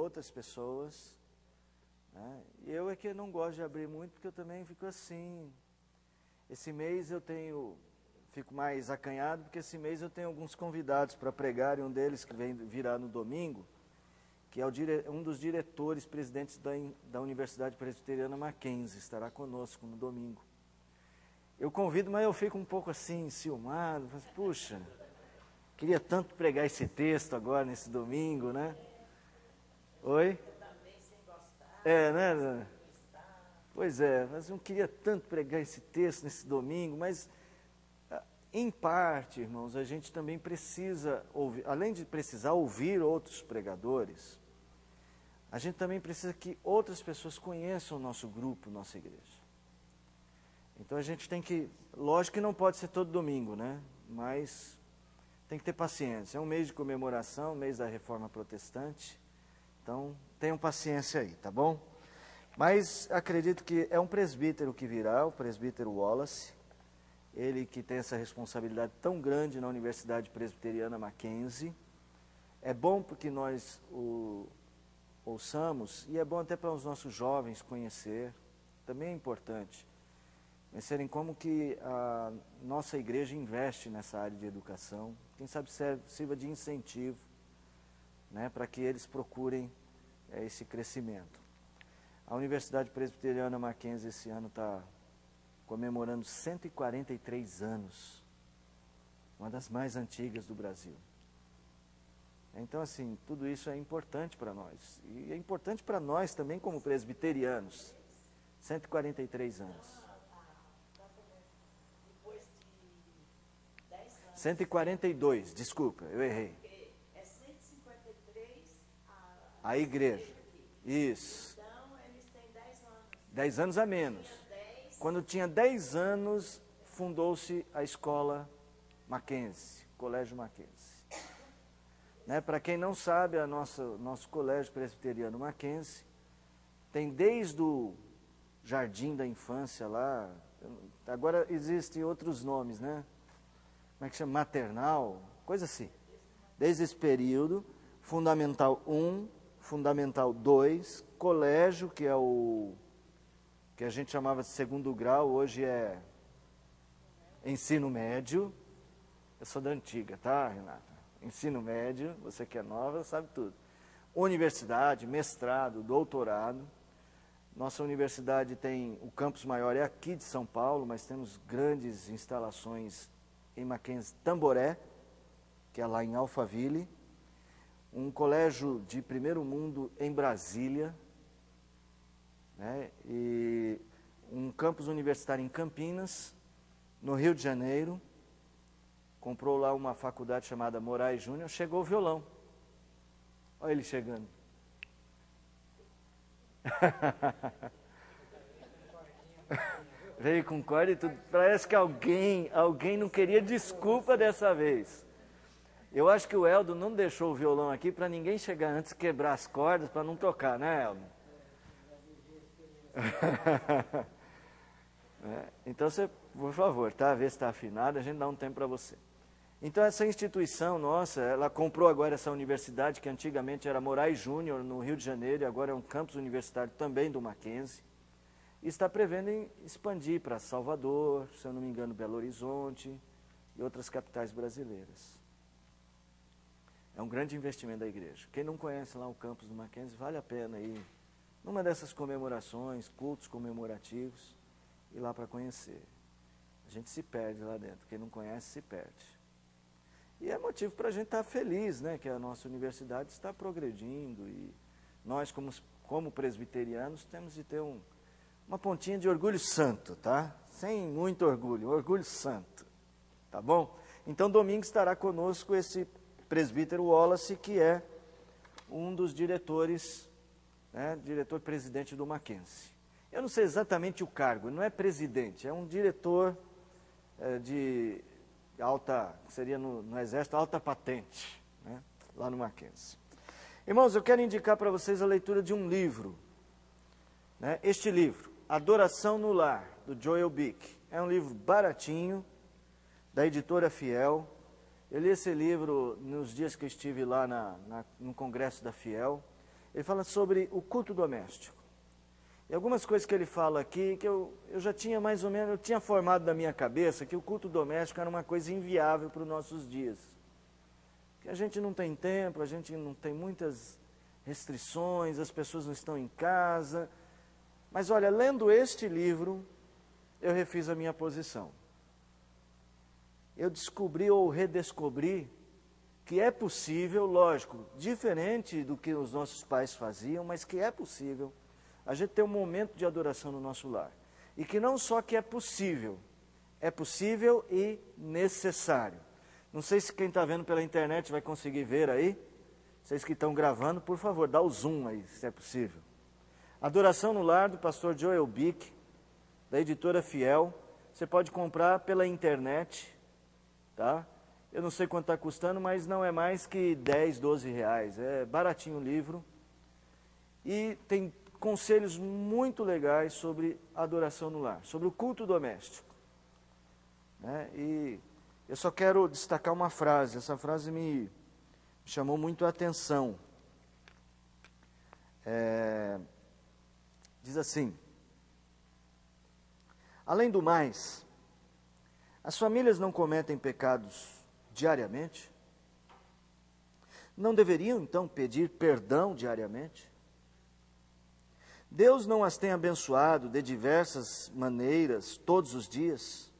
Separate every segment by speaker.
Speaker 1: outras pessoas, né? E eu é que não gosto de abrir muito, porque eu também fico assim. Esse mês fico mais acanhado, porque esse mês eu tenho alguns convidados para pregar, e um deles que virá no domingo, que é um dos diretores, presidentes da Universidade Presbiteriana Mackenzie, estará conosco no domingo. Eu convido, mas eu fico um pouco assim, enciumado, puxa, queria tanto pregar esse texto agora, nesse domingo, né? Oi? Né? Pois é, mas eu queria tanto pregar esse texto nesse domingo, mas, em parte, irmãos, a gente também precisa ouvir, além de precisar ouvir outros pregadores, a gente também precisa que outras pessoas conheçam o nosso grupo, nossa igreja. Então a gente tem que, lógico que não pode ser todo domingo, né? Mas tem que ter paciência. É um mês de comemoração, mês da Reforma Protestante. Então tenham paciência aí, tá bom? Mas acredito que é um presbítero que virá, o presbítero Wallace. Ele que tem essa responsabilidade tão grande na Universidade Presbiteriana Mackenzie. É bom porque nós ouçamos, e é bom até para os nossos jovens conhecer, também é importante, conhecerem como que a nossa igreja investe nessa área de educação, quem sabe sirva de incentivo, né, para que eles procurem esse crescimento. A Universidade Presbiteriana Mackenzie esse ano está comemorando 143 anos, uma das mais antigas do Brasil. Então, assim, tudo isso é importante para nós. E é importante para nós também como presbiterianos. 143 anos. 142, desculpa, eu errei.
Speaker 2: É 153
Speaker 1: a igreja. Isso.
Speaker 2: Então, eles têm 10 anos.
Speaker 1: 10 anos a menos. Quando tinha 10 anos, fundou-se a escola Mackenzie, Colégio Mackenzie. Né? Para quem não sabe, nosso colégio presbiteriano Mackenzie tem desde o jardim da infância lá, agora existem outros nomes, né? Como é que chama? Maternal, coisa assim. Desde esse período, Fundamental 1, Fundamental 2, colégio, que é o que a gente chamava de segundo grau, hoje é ensino médio. Eu sou da antiga, tá, Renata? Ensino médio, você que é nova, sabe tudo. Universidade, mestrado, doutorado. Nossa universidade tem, o campus maior é aqui de São Paulo, mas temos grandes instalações em Mackenzie Tamboré, que é lá em Alphaville. Um colégio de primeiro mundo em Brasília, né? E um campus universitário em Campinas, no Rio de Janeiro. Comprou lá uma faculdade chamada Moraes Júnior, chegou o violão. Olha ele chegando. Veio com corda e tudo. Parece que alguém não queria desculpa dessa vez. Eu acho que o Eldo não deixou o violão aqui para ninguém chegar antes, quebrar as cordas, para não tocar, né, Eldo? Então você, por favor, tá? Vê se está afinado, a gente dá um tempo para você. Então essa instituição nossa, ela comprou agora essa universidade, que antigamente era Moraes Júnior, no Rio de Janeiro, e agora é um campus universitário também do Mackenzie, e está prevendo em expandir para Salvador, se eu não me engano, Belo Horizonte e outras capitais brasileiras. É um grande investimento da igreja. Quem não conhece lá o campus do Mackenzie, vale a pena ir numa dessas comemorações, cultos comemorativos, ir lá para conhecer. A gente se perde lá dentro, quem não conhece se perde. E é motivo para a gente estar feliz, né, que a nossa universidade está progredindo e nós, como presbiterianos, temos de ter uma pontinha de orgulho santo, tá? Sem muito orgulho, orgulho santo, tá bom? Então, domingo estará conosco esse presbítero Wallace, que é um dos diretores, né, diretor-presidente do Mackenzie. Eu não sei exatamente o cargo, não é presidente, é um diretor de alta, seria no Exército, alta patente, né, lá no Mackenzie. Irmãos, eu quero indicar para vocês a leitura de um livro, né, este livro, Adoração no Lar, do Joel Bick. É um livro baratinho, da editora Fiel. Eu li esse livro nos dias que eu estive lá no Congresso da Fiel. Ele fala sobre o culto doméstico. E algumas coisas que ele fala aqui, que eu já tinha mais ou menos, eu tinha formado na minha cabeça que o culto doméstico era uma coisa inviável para os nossos dias. Que a gente não tem tempo, a gente não tem muitas restrições, as pessoas não estão em casa. Mas olha, lendo este livro, eu refiz a minha posição. Eu descobri ou redescobri que é possível, lógico, diferente do que os nossos pais faziam, mas que é possível a gente ter um momento de adoração no nosso lar. E que não só que é possível e necessário. Não sei se quem está vendo pela internet vai conseguir ver aí. Vocês que estão gravando, por favor, dá o zoom aí, se é possível. Adoração no Lar, do pastor Joel Bick, da editora Fiel. Você pode comprar pela internet, tá? Eu não sei quanto está custando, mas não é mais que 10, 12 reais. É baratinho o livro. E tem conselhos muito legais sobre adoração no lar, sobre o culto doméstico. Né? E eu só quero destacar uma frase. Essa frase me chamou muito a atenção. Diz assim: além do mais, as famílias não cometem pecados diariamente? Não deveriam, então, pedir perdão diariamente? Deus não as tem abençoado de diversas maneiras todos os dias?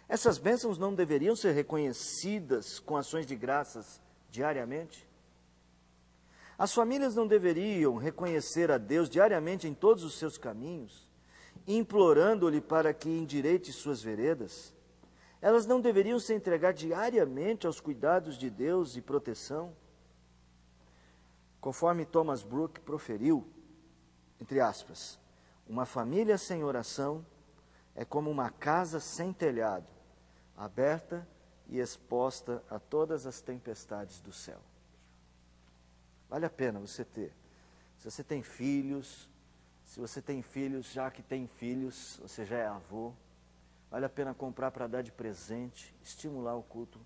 Speaker 1: Essas bênçãos não deveriam ser reconhecidas com ações de graças diariamente? As famílias não deveriam reconhecer a Deus diariamente em todos os seus caminhos, implorando-lhe para que endireite suas veredas? Elas não deveriam se entregar diariamente aos cuidados de Deus e proteção? Conforme Thomas Brooke proferiu, entre aspas, uma família sem oração é como uma casa sem telhado, aberta e exposta a todas as tempestades do céu. Vale a pena você ter. Se você tem filhos, já que tem filhos, você já é avô, vale a pena comprar para dar de presente, estimular o culto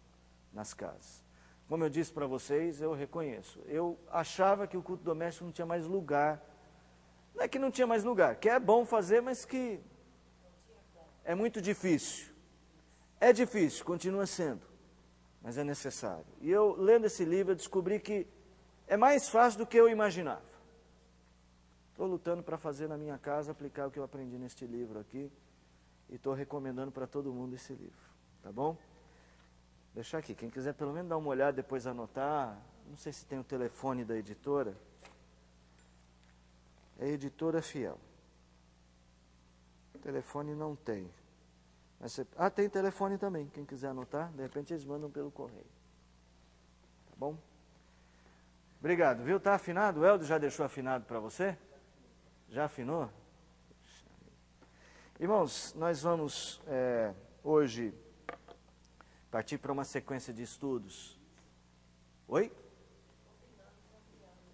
Speaker 1: nas casas. Como eu disse para vocês, eu reconheço. Eu achava que o culto doméstico não tinha mais lugar. Não é que não tinha mais lugar, que é bom fazer, mas que é muito difícil. É difícil, continua sendo, mas é necessário. E eu, lendo esse livro, eu descobri que é mais fácil do que eu imaginava. Estou lutando para fazer na minha casa, aplicar o que eu aprendi neste livro aqui. E estou recomendando para todo mundo esse livro, tá bom? Deixar aqui, quem quiser pelo menos dar uma olhada, depois anotar. Não sei se tem o telefone da editora. É a editora Fiel. Telefone não tem. Mas tem telefone também, quem quiser anotar, de repente eles mandam pelo correio. Tá bom? Obrigado, viu? Tá afinado? O Eldo já deixou afinado para você? Já afinou? Irmãos, nós vamos hoje partir para uma sequência de estudos. Oi?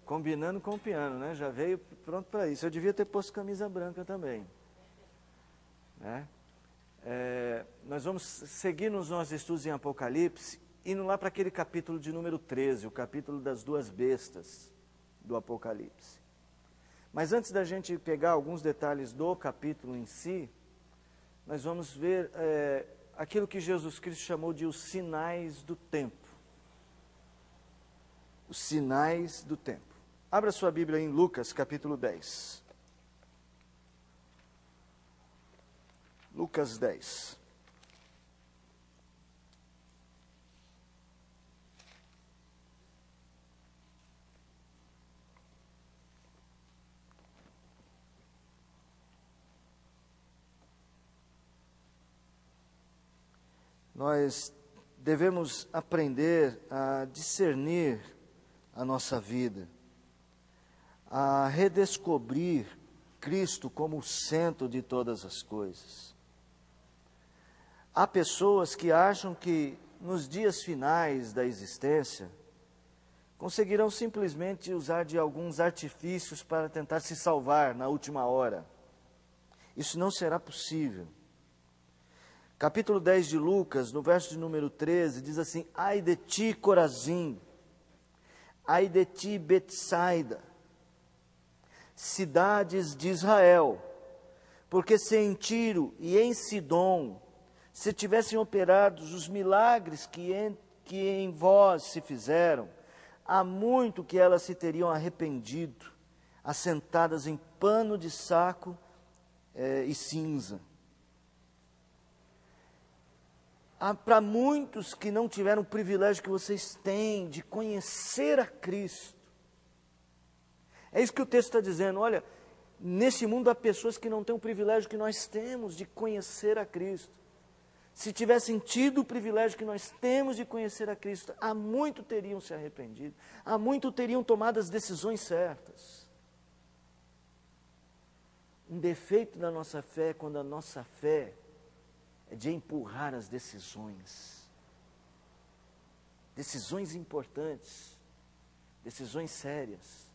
Speaker 1: Combinando com o piano, né? Já veio pronto para isso. Eu devia ter posto camisa branca também. Né? Nós vamos seguir nos nossos estudos em Apocalipse, indo lá para aquele capítulo de número 13, o capítulo das duas bestas do Apocalipse. Mas antes da gente pegar alguns detalhes do capítulo em si, nós vamos ver aquilo que Jesus Cristo chamou de os sinais do tempo. Os sinais do tempo. Abra sua Bíblia em Lucas, capítulo 10. Lucas 10. Nós devemos aprender a discernir a nossa vida, a redescobrir Cristo como o centro de todas as coisas. Há pessoas que acham que nos dias finais da existência conseguirão simplesmente usar de alguns artifícios para tentar se salvar na última hora. Isso não será possível. Capítulo 10 de Lucas, no verso de número 13, diz assim: ai de ti, Corazim, ai de ti, Betsaida, cidades de Israel, porque se em Tiro e em Sidom se tivessem operado os milagres que em vós se fizeram, há muito que elas se teriam arrependido, assentadas em pano de saco e cinza. Há para muitos que não tiveram o privilégio que vocês têm de conhecer a Cristo. É isso que o texto está dizendo. Olha, nesse mundo há pessoas que não têm o privilégio que nós temos de conhecer a Cristo. Se tivessem tido o privilégio que nós temos de conhecer a Cristo, há muito teriam se arrependido, há muito teriam tomado as decisões certas. Um defeito da nossa fé é quando a nossa fé é de empurrar as decisões. Decisões importantes, decisões sérias,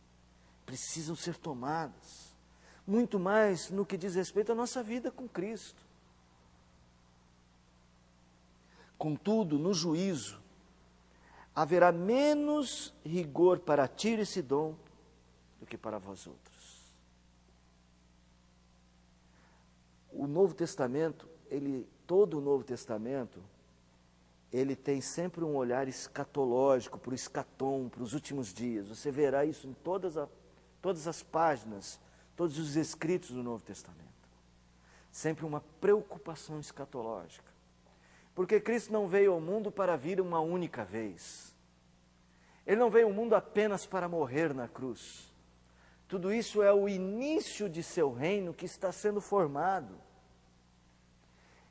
Speaker 1: precisam ser tomadas. Muito mais no que diz respeito à nossa vida com Cristo. Contudo, no juízo, haverá menos rigor para Tiro e Sidom do que para vós outros. O Novo Testamento, todo o Novo Testamento, ele tem sempre um olhar escatológico, para o escatom, para os últimos dias. Você verá isso em todas as páginas, todos os escritos do Novo Testamento. Sempre uma preocupação escatológica. Porque Cristo não veio ao mundo para vir uma única vez. Ele não veio ao mundo apenas para morrer na cruz. Tudo isso é o início de seu reino que está sendo formado.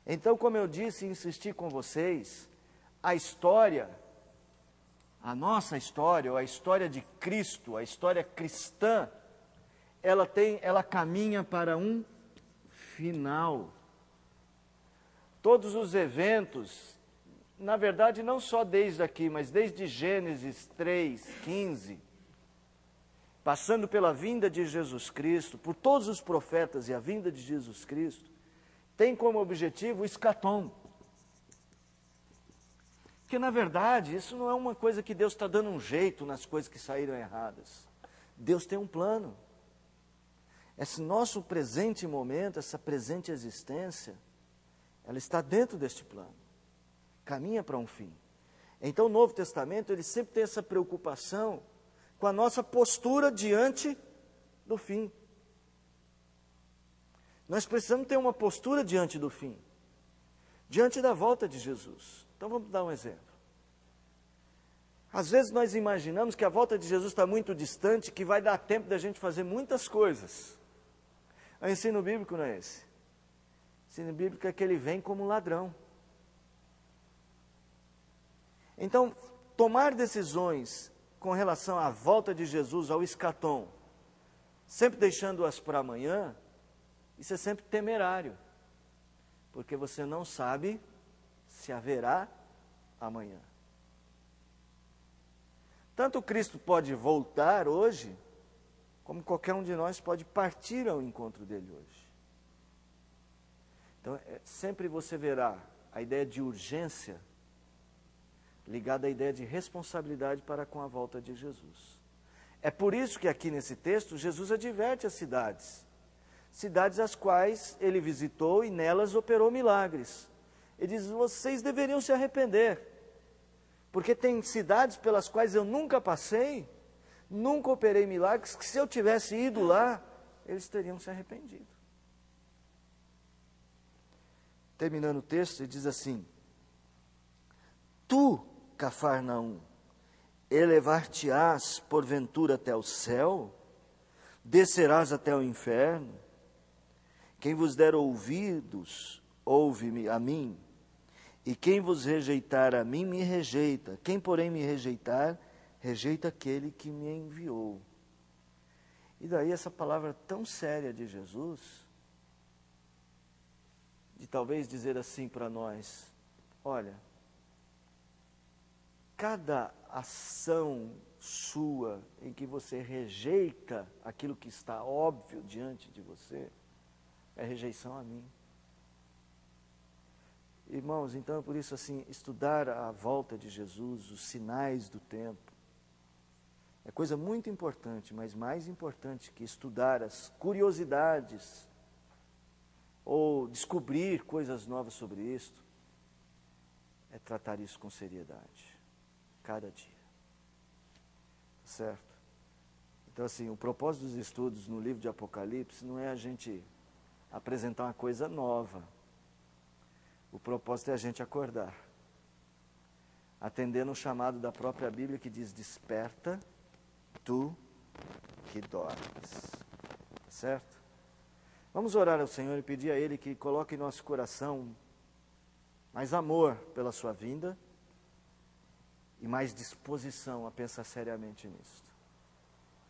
Speaker 1: Então, como eu disse e insisti com vocês, a nossa história, ou a história de Cristo, a história cristã, ela caminha para um final. Todos os eventos, na verdade não só desde aqui, mas desde Gênesis 3:15, passando pela vinda de Jesus Cristo, por todos os profetas e a vinda de Jesus Cristo, tem como objetivo o escatom. Porque, na verdade, isso não é uma coisa que Deus está dando um jeito nas coisas que saíram erradas. Deus tem um plano. Esse nosso presente momento, essa presente existência, ela está dentro deste plano. Caminha para um fim. Então, o Novo Testamento, ele sempre tem essa preocupação com a nossa postura diante do fim. Nós precisamos ter uma postura diante do fim, diante da volta de Jesus. Então vamos dar um exemplo. Às vezes nós imaginamos que a volta de Jesus está muito distante, que vai dar tempo da gente fazer muitas coisas. O ensino bíblico não é esse. O ensino bíblico é que ele vem como ladrão. Então, tomar decisões com relação à volta de Jesus, ao escatom, sempre deixando-as para amanhã, isso é sempre temerário, porque você não sabe se haverá amanhã. Tanto Cristo pode voltar hoje, como qualquer um de nós pode partir ao encontro dele hoje. Então, sempre você verá a ideia de urgência ligada à ideia de responsabilidade para com a volta de Jesus. É por isso que aqui nesse texto, Jesus adverte as cidades. Cidades as quais ele visitou e nelas operou milagres. Ele diz, vocês deveriam se arrepender, porque tem cidades pelas quais eu nunca passei, nunca operei milagres, que se eu tivesse ido lá, eles teriam se arrependido. Terminando o texto, ele diz assim, tu, Cafarnaum, elevar-te-ás porventura até o céu, descerás até o inferno. Quem vos der ouvidos, ouve-me a mim, e quem vos rejeitar a mim, me rejeita. Quem, porém, me rejeitar, rejeita aquele que me enviou. E daí essa palavra tão séria de Jesus, de talvez dizer assim para nós, olha, cada ação sua em que você rejeita aquilo que está óbvio diante de você, é rejeição a mim. Irmãos, então é por isso assim, estudar a volta de Jesus, os sinais do tempo, É coisa muito importante, mas mais importante que estudar as curiosidades ou descobrir coisas novas sobre isto, é tratar isso com seriedade, cada dia. Certo? Então, assim, o propósito dos estudos no livro de Apocalipse não é a gente apresentar uma coisa nova. O propósito é a gente acordar, atendendo o chamado da própria Bíblia que diz: desperta, tu que dormes. Certo? Vamos orar ao Senhor e pedir a Ele que coloque em nosso coração mais amor pela sua vinda e mais disposição a pensar seriamente nisto.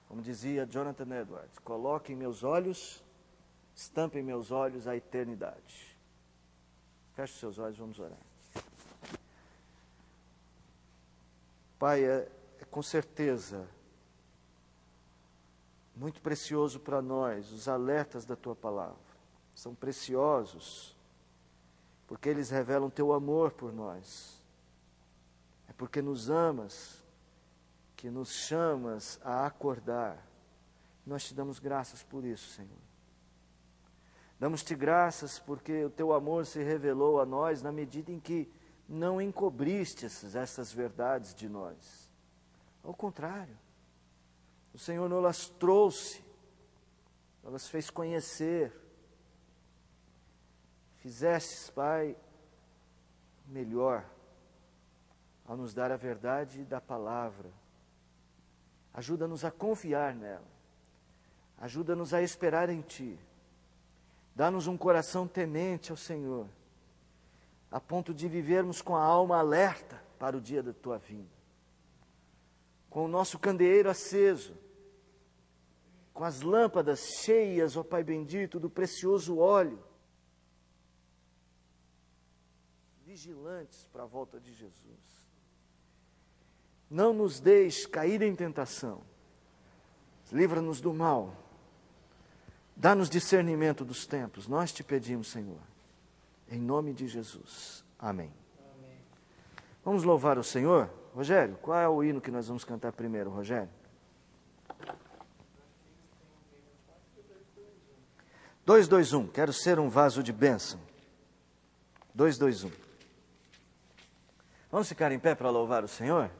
Speaker 1: Como dizia Jonathan Edwards, coloque em meus olhos, estampe em meus olhos a eternidade. Feche os seus olhos, vamos orar. Pai, é com certeza muito precioso para nós os alertas da Tua Palavra. São preciosos porque eles revelam Teu amor por nós. É porque nos amas que nos chamas a acordar. Nós Te damos graças por isso, Senhor. Damos-Te graças porque o Teu amor se revelou a nós na medida em que não encobriste essas verdades de nós. Ao contrário, o Senhor nos las trouxe, nos las fez conhecer. Fizestes, Pai, melhor ao nos dar a verdade da palavra. Ajuda-nos a confiar nela. Ajuda-nos a esperar em Ti. Dá-nos um coração temente ao Senhor, a ponto de vivermos com a alma alerta para o dia da Tua vinda. Com o nosso candeeiro aceso, com as lâmpadas cheias, ó Pai bendito, do precioso óleo, vigilantes para a volta de Jesus. Não nos deixe cair em tentação, livra-nos do mal, dá-nos discernimento dos tempos, nós Te pedimos, Senhor, em nome de Jesus, amém.
Speaker 3: Amém.
Speaker 1: Vamos louvar o Senhor? Rogério, qual é o hino que nós vamos cantar primeiro, Rogério? 221, quero ser um vaso de bênção. 221. Vamos ficar em pé para louvar o Senhor?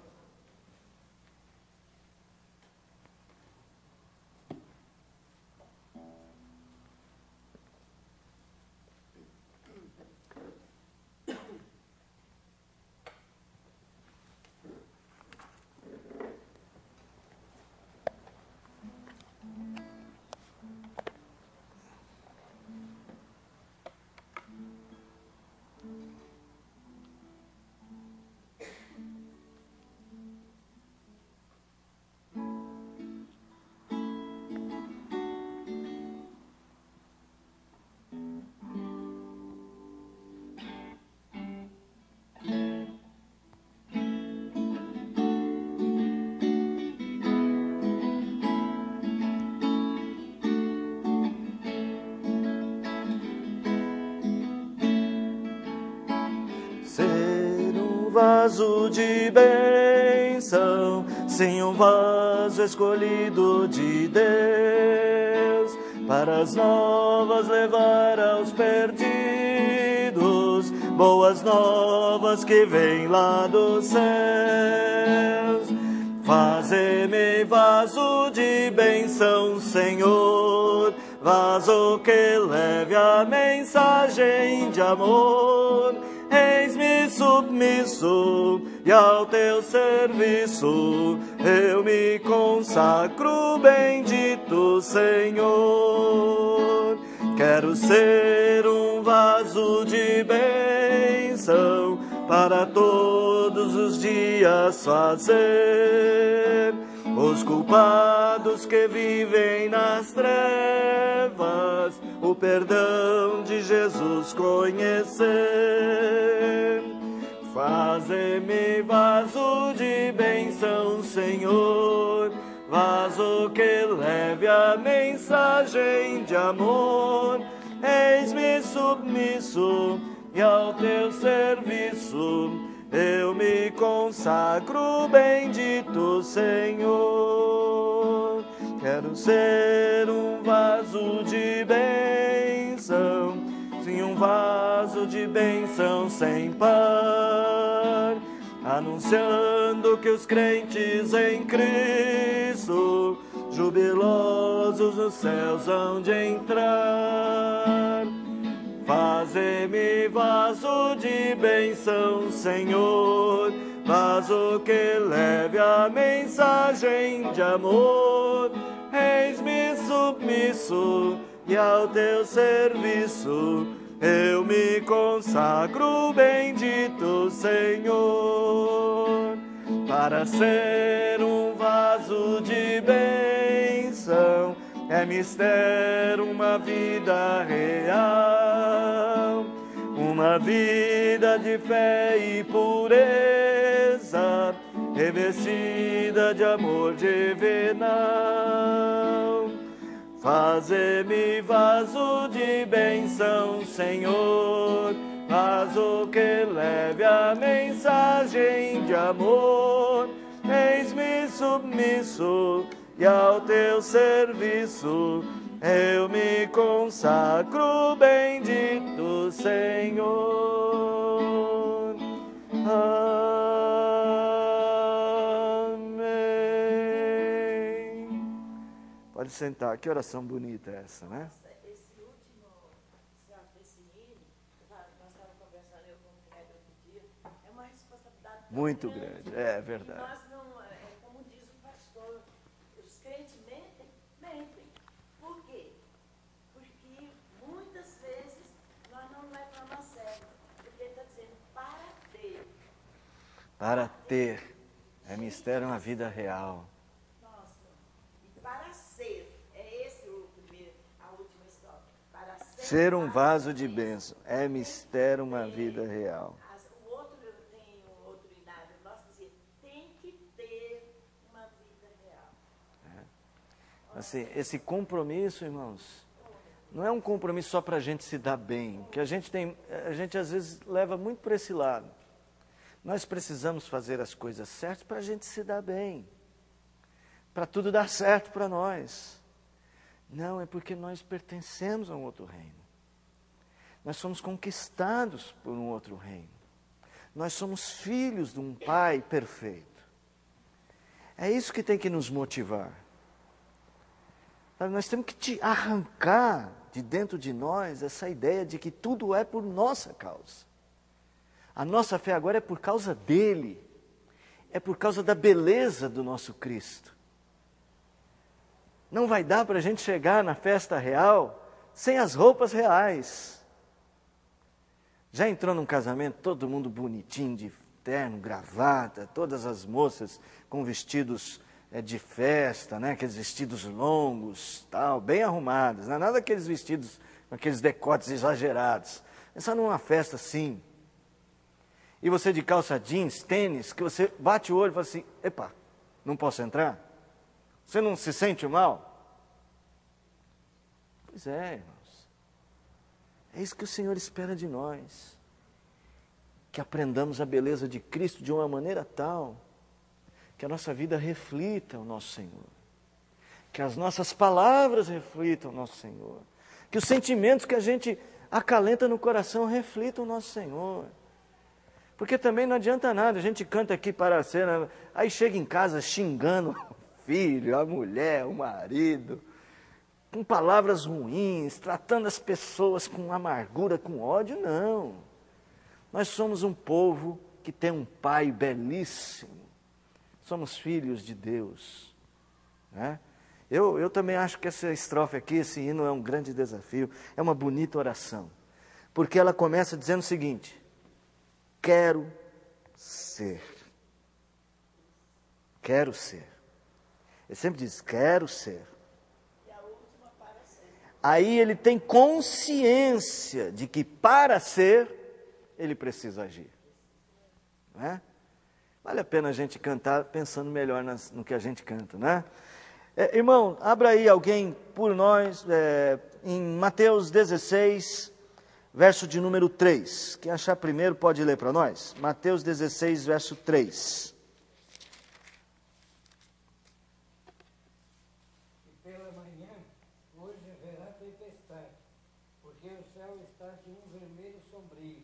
Speaker 1: Vaso de bênção, sim, um vaso escolhido de Deus, para as novas levar aos perdidos, boas novas que vêm lá dos céus. Faze-me vaso de bênção, Senhor, vaso que leve a mensagem de amor. Eis-me submisso e ao Teu serviço eu me consagro, bendito Senhor. Quero ser um vaso de bênção para todos os dias fazer os culpados que vivem nas trevas o perdão de Jesus conhecer. Faze-me vaso de bênção, Senhor, vaso que leve a mensagem de amor. Eis-me submisso e ao Teu serviço eu me consagro, bendito Senhor. Quero ser um vaso de bênção, sim, um vaso de bênção sem par, anunciando que os crentes em Cristo, jubilosos nos céus hão de entrar. Faze-me vaso de bênção, Senhor, vaso que leve a mensagem de amor. Eis-me submisso e ao teu serviço eu me consagro, bendito Senhor, para ser um vaso de bênção. É mistério uma vida real, uma vida de fé e pureza, revestida de amor divinal. Faze-me vaso de bênção, Senhor, vaso que leve a mensagem de amor. Eis-me submisso e ao teu serviço eu me consagro, bendito Senhor. Amém. Pode sentar, que oração bonita é essa, né?
Speaker 2: Esse último salmo desse hino, nós estávamos conversando, eu com o Fred outro dia, é uma responsabilidade
Speaker 1: Muito grande, é verdade.
Speaker 2: Nós não, como diz o pastor, os crentes mentem. Por quê? Porque muitas vezes nós não levamos a sério, porque ele está dizendo para ter.
Speaker 1: Para ter, é mistério uma vida real.
Speaker 2: Nossa, e para ser, é esse o primeiro, a última história. Para
Speaker 1: Ser um vaso de bênção, é mistério uma vida real.
Speaker 2: O outro tem um outro inário, nós dizia, tem que ter uma vida real.
Speaker 1: Assim, esse compromisso, irmãos, não é um compromisso só para a gente se dar bem, que a gente às vezes leva muito para esse lado. Nós precisamos fazer as coisas certas para a gente se dar bem, para tudo dar certo para nós. Não, é porque nós pertencemos a um outro reino. Nós somos conquistados por um outro reino. Nós somos filhos de um Pai perfeito. É isso que tem que nos motivar. Sabe, nós temos que arrancar de dentro de nós essa ideia de que tudo é por nossa causa. A nossa fé agora é por causa dele. É por causa da beleza do nosso Cristo. Não vai dar para a gente chegar na festa real sem as roupas reais. Já entrou num casamento, todo mundo bonitinho, de terno, gravata, todas as moças com vestidos de festa, né? Aqueles vestidos longos, tal, bem arrumadas, não é nada daqueles vestidos com aqueles decotes exagerados. É só numa festa assim. E você de calça jeans, tênis, que você bate o olho e fala assim, epa, não posso entrar? Você não se sente mal? Pois é, irmãos. É isso que o Senhor espera de nós. Que aprendamos a beleza de Cristo de uma maneira tal que a nossa vida reflita o nosso Senhor. Que as nossas palavras reflitam o nosso Senhor. Que os sentimentos que a gente acalenta no coração reflitam o nosso Senhor. Porque também não adianta nada, a gente canta aqui para a cena, aí chega em casa xingando o filho, a mulher, o marido, com palavras ruins, tratando as pessoas com amargura, com ódio, não. Nós somos um povo que tem um Pai belíssimo, somos filhos de Deus, né? Eu também acho que essa estrofe aqui, esse hino é um grande desafio, é uma bonita oração, porque ela começa dizendo o seguinte, quero ser. Quero ser. Ele sempre diz, quero ser.
Speaker 2: E a última para ser.
Speaker 1: Aí ele tem consciência de que para ser, ele precisa agir. Não é? Vale a pena a gente cantar pensando melhor no que a gente canta, né? Irmão, abra aí alguém por nós, em Mateus 16, verso de número 3. Quem achar primeiro pode ler para nós. Mateus 16, verso 3.
Speaker 3: porque o céu está de um vermelho sombrio.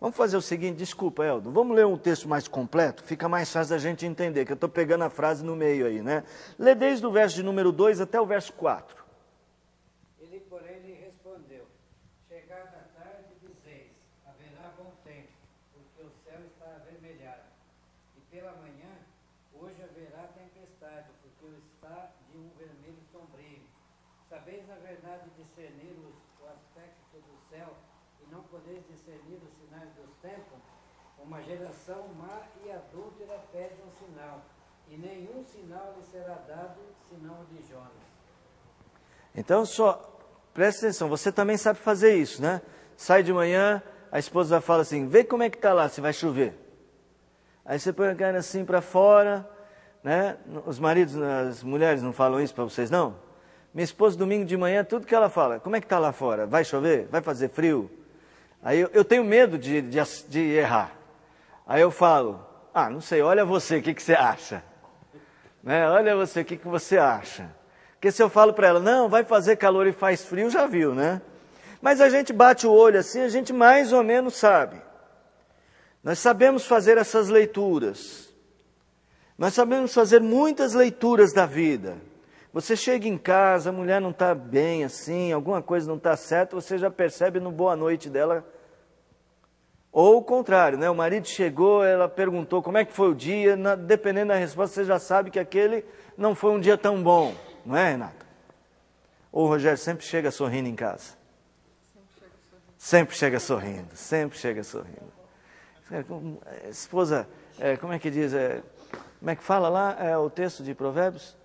Speaker 1: Vamos fazer o seguinte, desculpa, Eldo, vamos ler um texto mais completo? Fica mais fácil da gente entender, que eu estou pegando a frase no meio aí, né? Lê desde o verso de número 2 até o verso 4.
Speaker 3: Ele, porém, lhe respondeu: chegada a tarde, dizeis, haverá bom tempo, porque o céu está avermelhado. E pela manhã, hoje haverá tempestade, porque está de um vermelho sombrio. Sabeis, na verdade, discernir o aspecto do céu, e não podeis discernir os sinais dos tempos? Uma geração má e adúltera pede um sinal, e nenhum sinal lhe será dado, senão o de Jonas.
Speaker 1: Então, presta atenção, você também sabe fazer isso, né? Sai de manhã, a esposa fala assim, vê como é que está lá, se vai chover. Aí você põe a cara assim para fora, né? Os maridos, as mulheres não falam isso para vocês, não? Minha esposa, domingo de manhã, tudo que ela fala, como é que está lá fora? Vai chover? Vai fazer frio? Aí eu tenho medo de errar. Aí eu falo, não sei, olha você, o que você acha? Né? Olha você, o que você acha? Porque se eu falo para ela, não, vai fazer calor e faz frio, já viu, né? Mas a gente bate o olho assim, a gente mais ou menos sabe. Nós sabemos fazer essas leituras. Nós sabemos fazer muitas leituras da vida. Você chega em casa, a mulher não está bem assim, alguma coisa não está certa, você já percebe no boa noite dela. Ou o contrário, né? O marido chegou, ela perguntou como é que foi o dia, dependendo da resposta, você já sabe que aquele não foi um dia tão bom, não é, Renata? Ou o Rogério sempre chega sorrindo em casa? Sempre chega sorrindo, sempre chega sorrindo. Esposa, como é que diz, como é que fala lá o texto de Provérbios?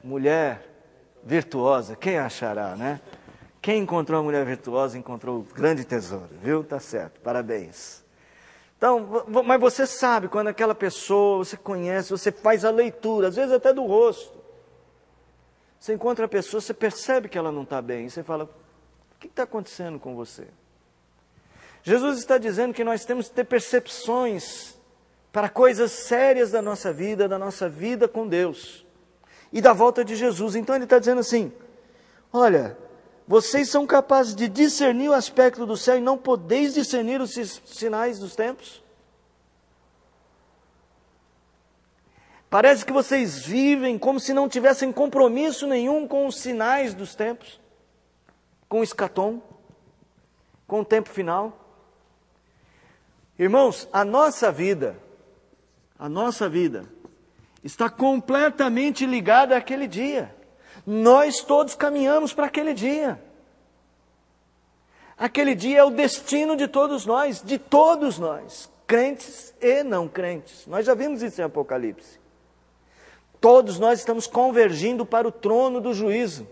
Speaker 1: Mulher virtuosa, quem achará, né? Quem encontrou a mulher virtuosa encontrou o grande tesouro, viu? Tá certo, parabéns. Então, mas você sabe quando aquela pessoa, você conhece, você faz a leitura, às vezes até do rosto. Você encontra a pessoa, você percebe que ela não está bem, e você fala, o que está acontecendo com você? Jesus está dizendo que nós temos que ter percepções para coisas sérias da nossa vida com Deus, e da volta de Jesus. Então ele está dizendo assim, olha, vocês são capazes de discernir o aspecto do céu e não podeis discernir os sinais dos tempos? Parece que vocês vivem como se não tivessem compromisso nenhum com os sinais dos tempos, com o escatom, com o tempo final. Irmãos, a nossa vida está completamente ligada àquele dia. Nós todos caminhamos para aquele dia. Aquele dia é o destino de todos nós, crentes e não crentes. Nós já vimos isso em Apocalipse. Todos nós estamos convergindo para o trono do juízo.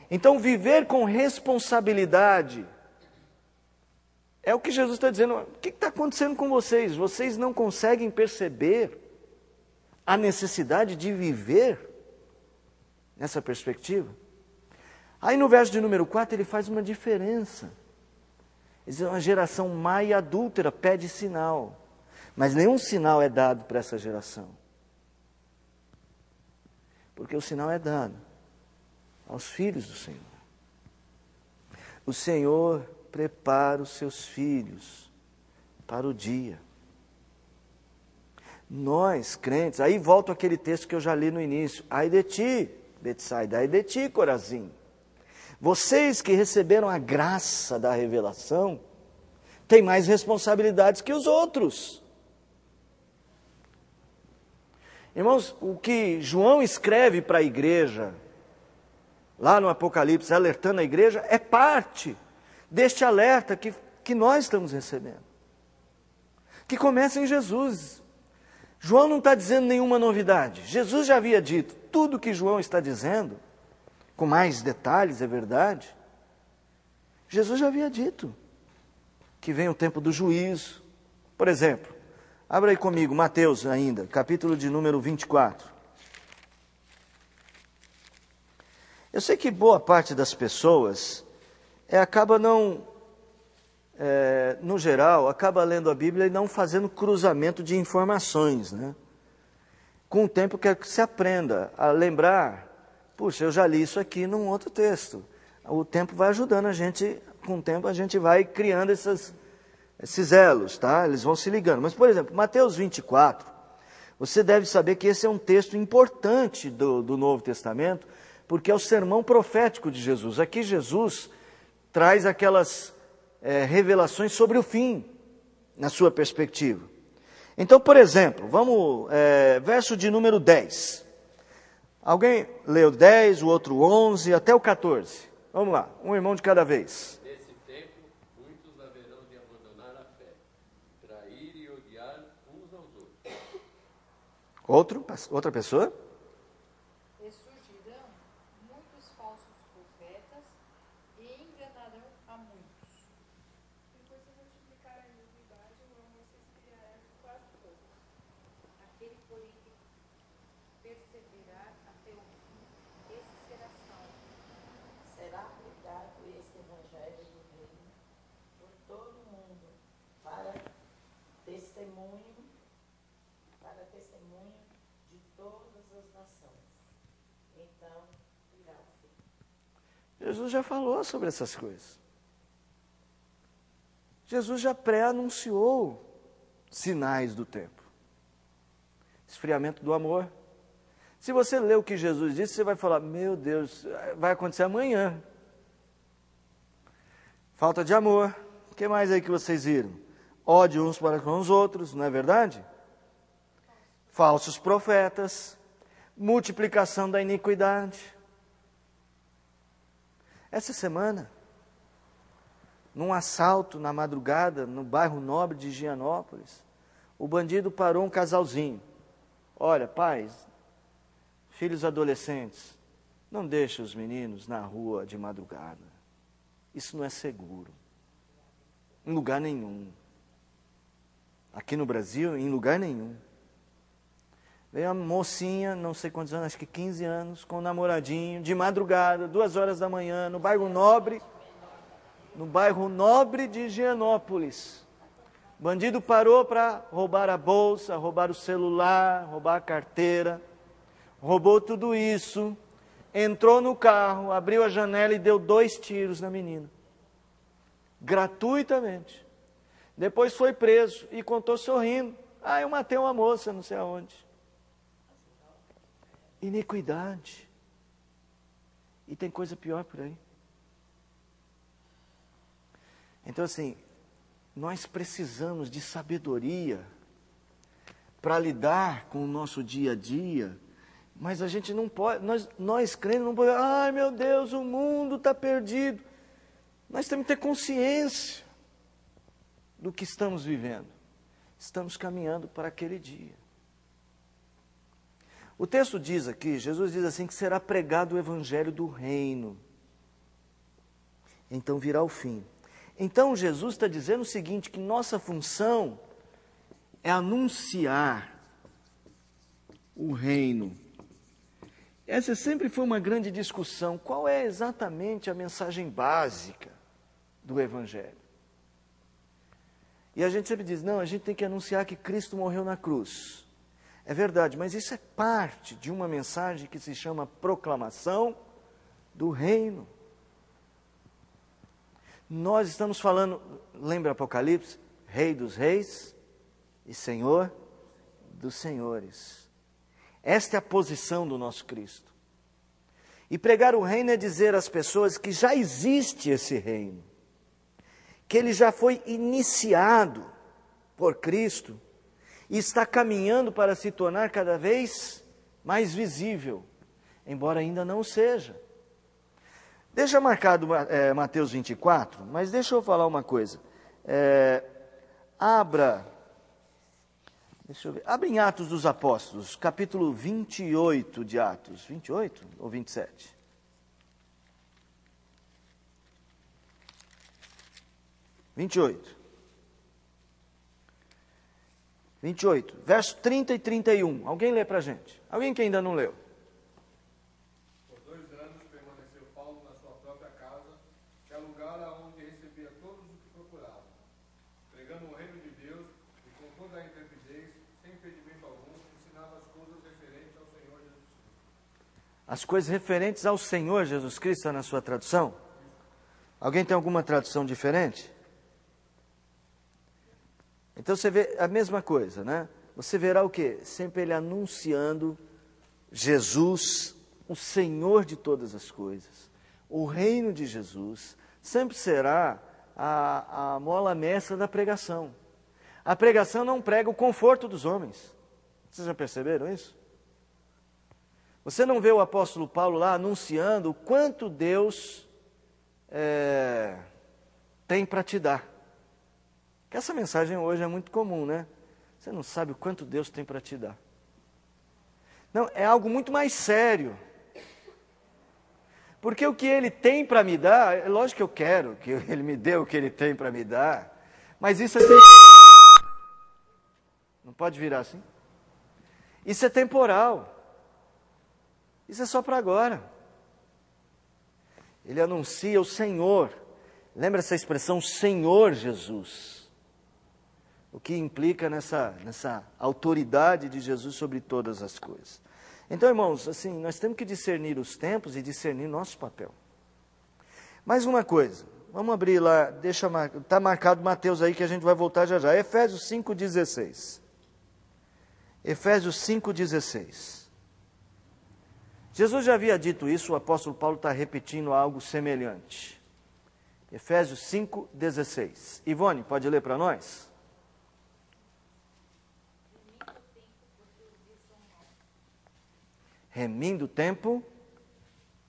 Speaker 1: Então, viver com responsabilidade é o que Jesus está dizendo. O que está acontecendo com vocês? Vocês não conseguem perceber a necessidade de viver nessa perspectiva? Aí no verso de número 4 ele faz uma diferença. Ele diz, uma geração má e adúltera pede sinal, mas nenhum sinal é dado para essa geração. Porque o sinal é dado aos filhos do Senhor. O Senhor prepara os seus filhos para o dia. Nós, crentes, aí volto àquele texto que eu já li no início. Ai de ti, Betsaida, ai de ti, Corazim. Vocês que receberam a graça da revelação, têm mais responsabilidades que os outros. Irmãos, o que João escreve para a igreja, lá no Apocalipse, alertando a igreja, é parte deste alerta que nós estamos recebendo. Que começa em Jesus. João não está dizendo nenhuma novidade. Jesus já havia dito. Tudo que João está dizendo, com mais detalhes, é verdade. Jesus já havia dito que vem o tempo do juízo. Por exemplo, abra aí comigo, Mateus ainda, capítulo de número 24. Eu sei que boa parte das pessoas acaba no geral, acaba lendo a Bíblia e não fazendo cruzamento de informações, né? Com o tempo quer que se aprenda a lembrar, puxa, eu já li isso aqui num outro texto. o tempo vai ajudando a gente, com o tempo a gente vai criando esses elos, tá? Eles vão se ligando. Mas, por exemplo, Mateus 24, você deve saber que esse é um texto importante do Novo Testamento, porque é o sermão profético de Jesus. Aqui Jesus traz aquelas revelações sobre o fim, na sua perspectiva. Então, por exemplo, vamos, verso de número 10. Alguém leu 10, o outro 11, até o 14. Vamos lá, um irmão de cada vez.
Speaker 4: Nesse tempo, muitos haverão de abandonar a fé, trair e odiar uns aos outros.
Speaker 1: Outra pessoa?
Speaker 5: E surgirão muitos falsos profetas e enganarão a muitos. Depois de multiplicar a iniquidade, o amor se esfriará de quase todos. Aquele, porém, que perseverar até o fim, esse será salvo.
Speaker 2: Será pregado este evangelho do reino por todo o mundo para testemunho de todas as nações. Então virá o fim.
Speaker 1: Jesus já falou sobre essas coisas. Jesus já pré-anunciou sinais do tempo. Esfriamento do amor. Se você ler o que Jesus disse, você vai falar, meu Deus, vai acontecer amanhã. Falta de amor. O que mais aí que vocês viram? Ódio uns para com os outros, não é verdade? Falsos profetas. Multiplicação da iniquidade. Essa semana, num assalto na madrugada, no bairro nobre de Gianópolis, o bandido parou um casalzinho. Olha, pais, filhos adolescentes, não deixe os meninos na rua de madrugada. Isso não é seguro. Em lugar nenhum. Aqui no Brasil, em lugar nenhum. Veio uma mocinha, não sei quantos anos, acho que 15 anos, com um namoradinho, de madrugada, 2 horas da manhã, no bairro nobre de Gianópolis. O bandido parou para roubar a bolsa, roubar o celular, roubar a carteira. Roubou tudo isso, entrou no carro, abriu a janela e deu 2 tiros na menina. Gratuitamente. Depois foi preso e contou sorrindo. Ah, eu matei uma moça, não sei aonde. Iniquidade. E tem coisa pior por aí. Então, assim, nós precisamos de sabedoria para lidar com o nosso dia a dia, mas a gente não pode, nós crendo não podemos, ai meu Deus, o mundo está perdido. Nós temos que ter consciência do que estamos vivendo. Estamos caminhando para aquele dia. O texto diz aqui, Jesus diz assim, que será pregado o evangelho do reino. Então virá o fim. Então Jesus está dizendo o seguinte, que nossa função é anunciar o reino. Essa sempre foi uma grande discussão. Qual é exatamente a mensagem básica do evangelho? E a gente sempre diz, não, a gente tem que anunciar que Cristo morreu na cruz. É verdade, mas isso é parte de uma mensagem que se chama proclamação do reino. Nós estamos falando, lembra Apocalipse? Rei dos reis e Senhor dos senhores. Esta é a posição do nosso Cristo. E pregar o reino é dizer às pessoas que já existe esse reino, que ele já foi iniciado por Cristo e está caminhando para se tornar cada vez mais visível, embora ainda não seja. Deixa marcado Mateus 24, mas deixa eu falar uma coisa. Abre em Atos dos Apóstolos, capítulo 28 de Atos. 28 ou 27? (28), 28, verso 30 e 31. Alguém lê para a gente? Alguém que ainda não leu?
Speaker 6: Por 2 anos permaneceu Paulo na sua própria casa, que é lugar aonde recebia todos os que procuravam, pregando o reino de Deus e com toda a intrepidez, sem impedimento algum, ensinava as coisas referentes ao Senhor Jesus Cristo.
Speaker 1: As coisas referentes ao Senhor Jesus Cristo, na sua tradução? Alguém tem alguma tradução diferente? Então você vê a mesma coisa, né? Você verá o quê? Sempre ele anunciando Jesus, o Senhor de todas as coisas. O reino de Jesus sempre será a mola mestra da pregação. A pregação não prega o conforto dos homens. Vocês já perceberam isso? Você não vê o apóstolo Paulo lá anunciando o quanto Deus tem para te dar. Que essa mensagem hoje é muito comum, né? Você não sabe o quanto Deus tem para te dar. Não, é algo muito mais sério. Porque o que Ele tem para me dar, é lógico que eu quero que Ele me dê o que Ele tem para me dar, mas isso é temporal. Não pode virar assim? Isso é temporal. Isso é só para agora. Ele anuncia o Senhor. Lembra essa expressão, Senhor Jesus? O que implica nessa autoridade de Jesus sobre todas as coisas. Então, irmãos, assim, nós temos que discernir os tempos e discernir nosso papel. Mais uma coisa, vamos abrir lá, está marcado Mateus aí que a gente vai voltar já já. Efésios 5,16. Efésios 5,16. Jesus já havia dito isso, o apóstolo Paulo está repetindo algo semelhante. Efésios 5,16. Ivone, pode ler para nós? Remindo o tempo,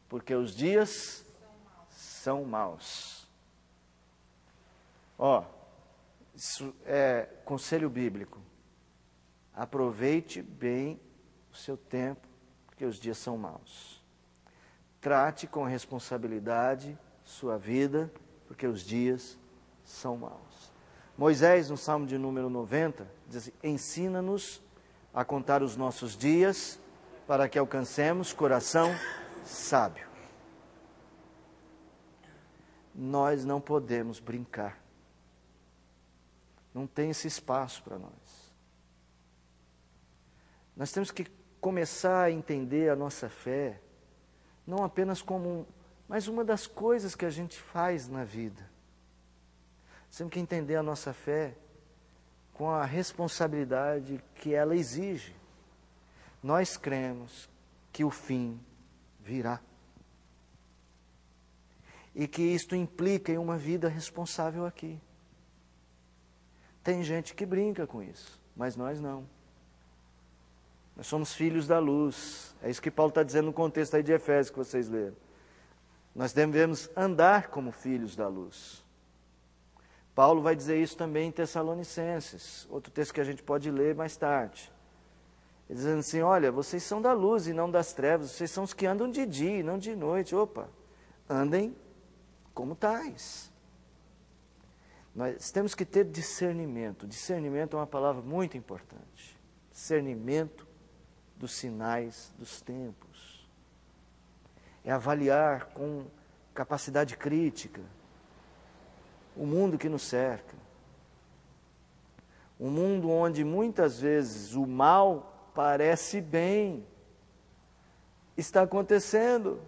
Speaker 1: porque os dias são maus. Ó, isso é conselho bíblico. Aproveite bem o seu tempo, porque os dias são maus. Trate com responsabilidade sua vida, porque os dias são maus. Moisés, no Salmo de número 90, diz assim, ensina-nos a contar os nossos dias, para que alcancemos coração sábio. Nós não podemos brincar. Não tem esse espaço para nós. Nós temos que começar a entender a nossa fé, não apenas como mas uma das coisas que a gente faz na vida. Temos que entender a nossa fé com a responsabilidade que ela exige. Nós cremos que o fim virá. E que isto implica em uma vida responsável aqui. Tem gente que brinca com isso, mas nós não. Nós somos filhos da luz. É isso que Paulo está dizendo no contexto aí de Efésios que vocês leram. Nós devemos andar como filhos da luz. Paulo vai dizer isso também em Tessalonicenses, outro texto que a gente pode ler mais tarde. Ele dizendo assim, olha, vocês são da luz e não das trevas, vocês são os que andam de dia e não de noite. Opa, andem como tais. Nós temos que ter discernimento. Discernimento é uma palavra muito importante. Discernimento dos sinais dos tempos. É avaliar com capacidade crítica o mundo que nos cerca. Um mundo onde muitas vezes o mal parece bem. Está acontecendo.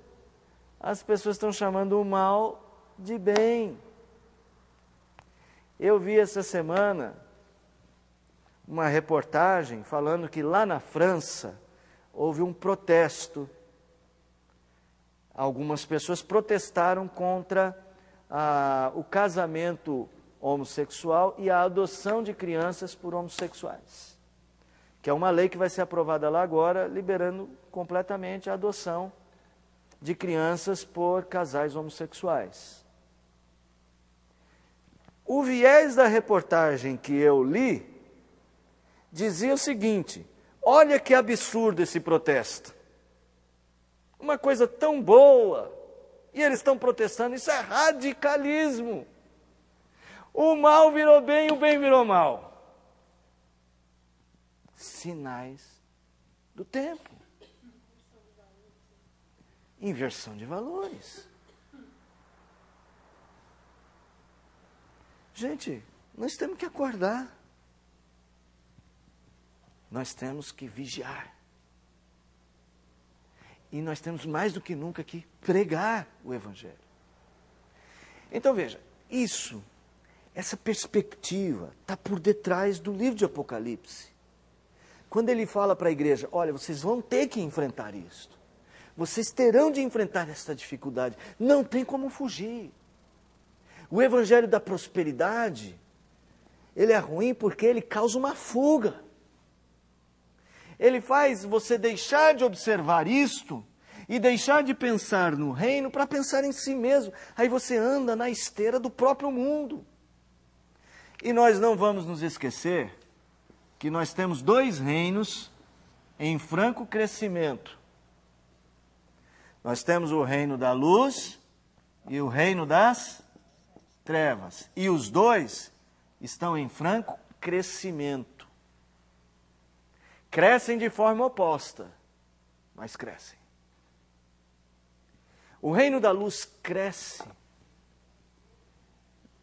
Speaker 1: As pessoas estão chamando o mal de bem. Eu vi essa semana uma reportagem falando que lá na França houve um protesto. Algumas pessoas protestaram contra o casamento homossexual e a adoção de crianças por homossexuais. Que é uma lei que vai ser aprovada lá agora, liberando completamente a adoção de crianças por casais homossexuais. O viés da reportagem que eu li dizia o seguinte, olha que absurdo esse protesto. Uma coisa tão boa, e eles estão protestando, isso é radicalismo. O mal virou bem e o bem virou mal. Sinais do tempo. Inversão de valores. Gente, nós temos que acordar. Nós temos que vigiar. E nós temos mais do que nunca que pregar o Evangelho. Então veja, essa perspectiva está por detrás do livro de Apocalipse. Quando ele fala para a igreja, olha, vocês vão ter que enfrentar isso. Vocês terão de enfrentar essa dificuldade. Não tem como fugir. O evangelho da prosperidade, ele é ruim porque ele causa uma fuga. Ele faz você deixar de observar isto e deixar de pensar no reino para pensar em si mesmo. Aí você anda na esteira do próprio mundo. E nós não vamos nos esquecer que nós temos 2 reinos em franco crescimento. Nós temos o reino da luz e o reino das trevas. E os 2 estão em franco crescimento. Crescem de forma oposta, mas crescem. O reino da luz cresce,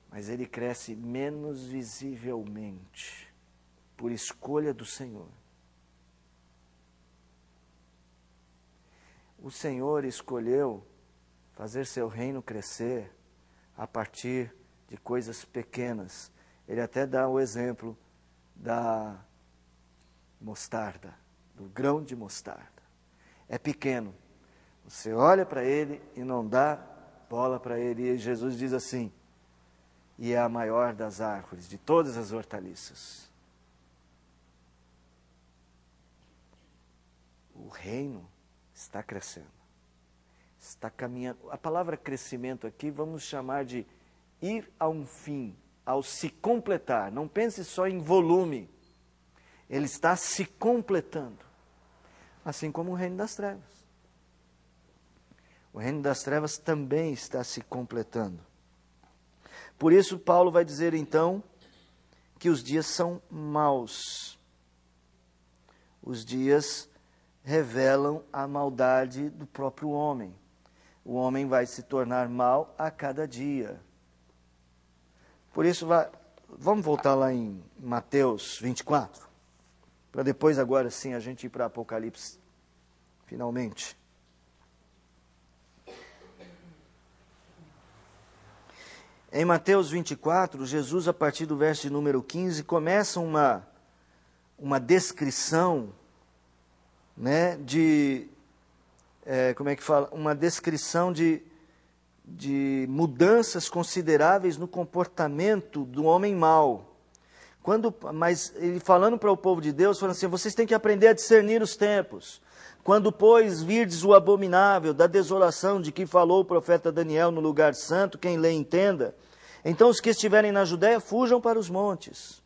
Speaker 1: mas ele cresce menos visivelmente, por escolha do Senhor. O Senhor escolheu fazer seu reino crescer a partir de coisas pequenas. Ele até dá o exemplo da mostarda, do grão de mostarda. É pequeno. Você olha para ele e não dá bola para ele. E Jesus diz assim, e é a maior das árvores, de todas as hortaliças. O reino está crescendo, está caminhando. A palavra crescimento aqui vamos chamar de ir a um fim, ao se completar. Não pense só em volume. Ele está se completando. Assim como o reino das trevas. O reino das trevas também está se completando. Por isso Paulo vai dizer então que os dias são maus. Os dias revelam a maldade do próprio homem. O homem vai se tornar mau a cada dia. Por isso, vamos voltar lá em Mateus 24, para depois agora sim a gente ir para Apocalipse, finalmente. Em Mateus 24, Jesus, a partir do verso de número 15, começa uma descrição, né, uma descrição de mudanças consideráveis no comportamento do homem mau. Mas ele falando para o povo de Deus, falando assim, vocês têm que aprender a discernir os tempos. Quando, pois, virdes o abominável da desolação de que falou o profeta Daniel no lugar santo, quem lê entenda, então os que estiverem na Judéia fujam para os montes.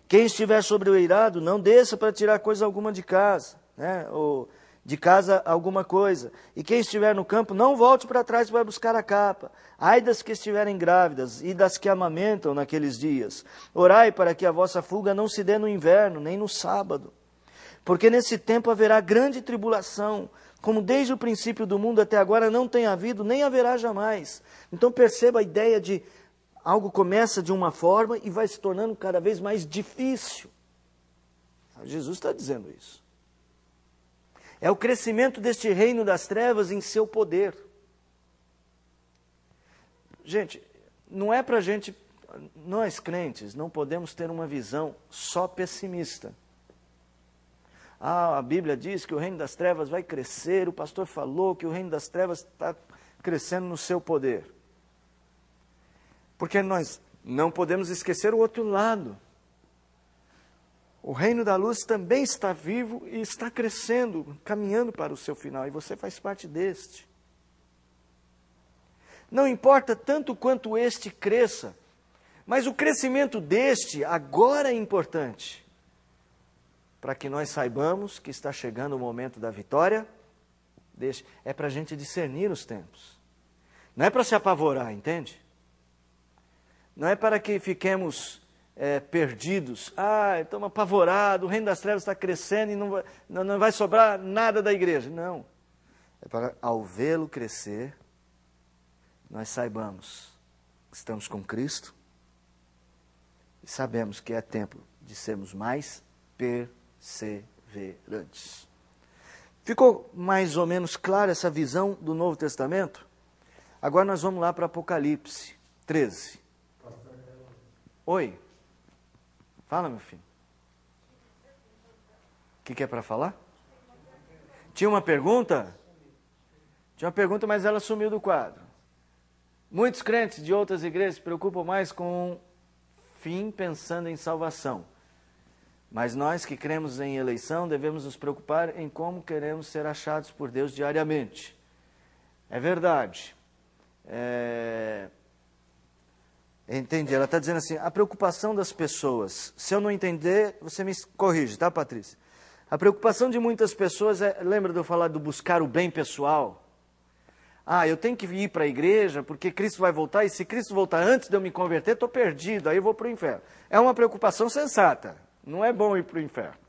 Speaker 1: Quem estiver sobre o eirado, não desça para tirar coisa alguma de casa, né? Ou de casa alguma coisa. E quem estiver no campo, não volte para trás para buscar a capa. Ai das que estiverem grávidas e das que amamentam naqueles dias. Orai para que a vossa fuga não se dê no inverno, nem no sábado. Porque nesse tempo haverá grande tribulação, como desde o princípio do mundo até agora não tem havido, nem haverá jamais. Então perceba a ideia de algo começa de uma forma e vai se tornando cada vez mais difícil. Jesus está dizendo isso. É o crescimento deste reino das trevas em seu poder. Gente, não é para a gente, nós crentes, não podemos ter uma visão só pessimista. A Bíblia diz que o reino das trevas vai crescer, o pastor falou que o reino das trevas está crescendo no seu poder. Porque nós não podemos esquecer o outro lado. O reino da luz também está vivo e está crescendo, caminhando para o seu final, e você faz parte deste. Não importa tanto quanto este cresça, mas o crescimento deste agora é importante, para que nós saibamos que está chegando o momento da vitória deste. É para a gente discernir os tempos. Não é para se apavorar, entende? Não é para que fiquemos perdidos. Estamos apavorados, o reino das trevas está crescendo e não vai sobrar nada da igreja. Não. É para, ao vê-lo crescer, nós saibamos que estamos com Cristo e sabemos que é tempo de sermos mais perseverantes. Ficou mais ou menos clara essa visão do Novo Testamento? Agora nós vamos lá para Apocalipse 13. Oi. Fala, meu filho. O que é para falar? Tinha uma pergunta? Tinha uma pergunta, mas ela sumiu do quadro. Muitos crentes de outras igrejas se preocupam mais com o fim pensando em salvação. Mas nós que cremos em eleição devemos nos preocupar em como queremos ser achados por Deus diariamente. É verdade. Entendi. Ela está dizendo assim, a preocupação das pessoas. Se eu não entender, você me corrige, tá, Patrícia? A preocupação de muitas pessoas lembra de eu falar do buscar o bem pessoal? Eu tenho que ir para a igreja porque Cristo vai voltar, e se Cristo voltar antes de eu me converter, estou perdido, aí eu vou para o inferno. É uma preocupação sensata, não é bom ir para o inferno.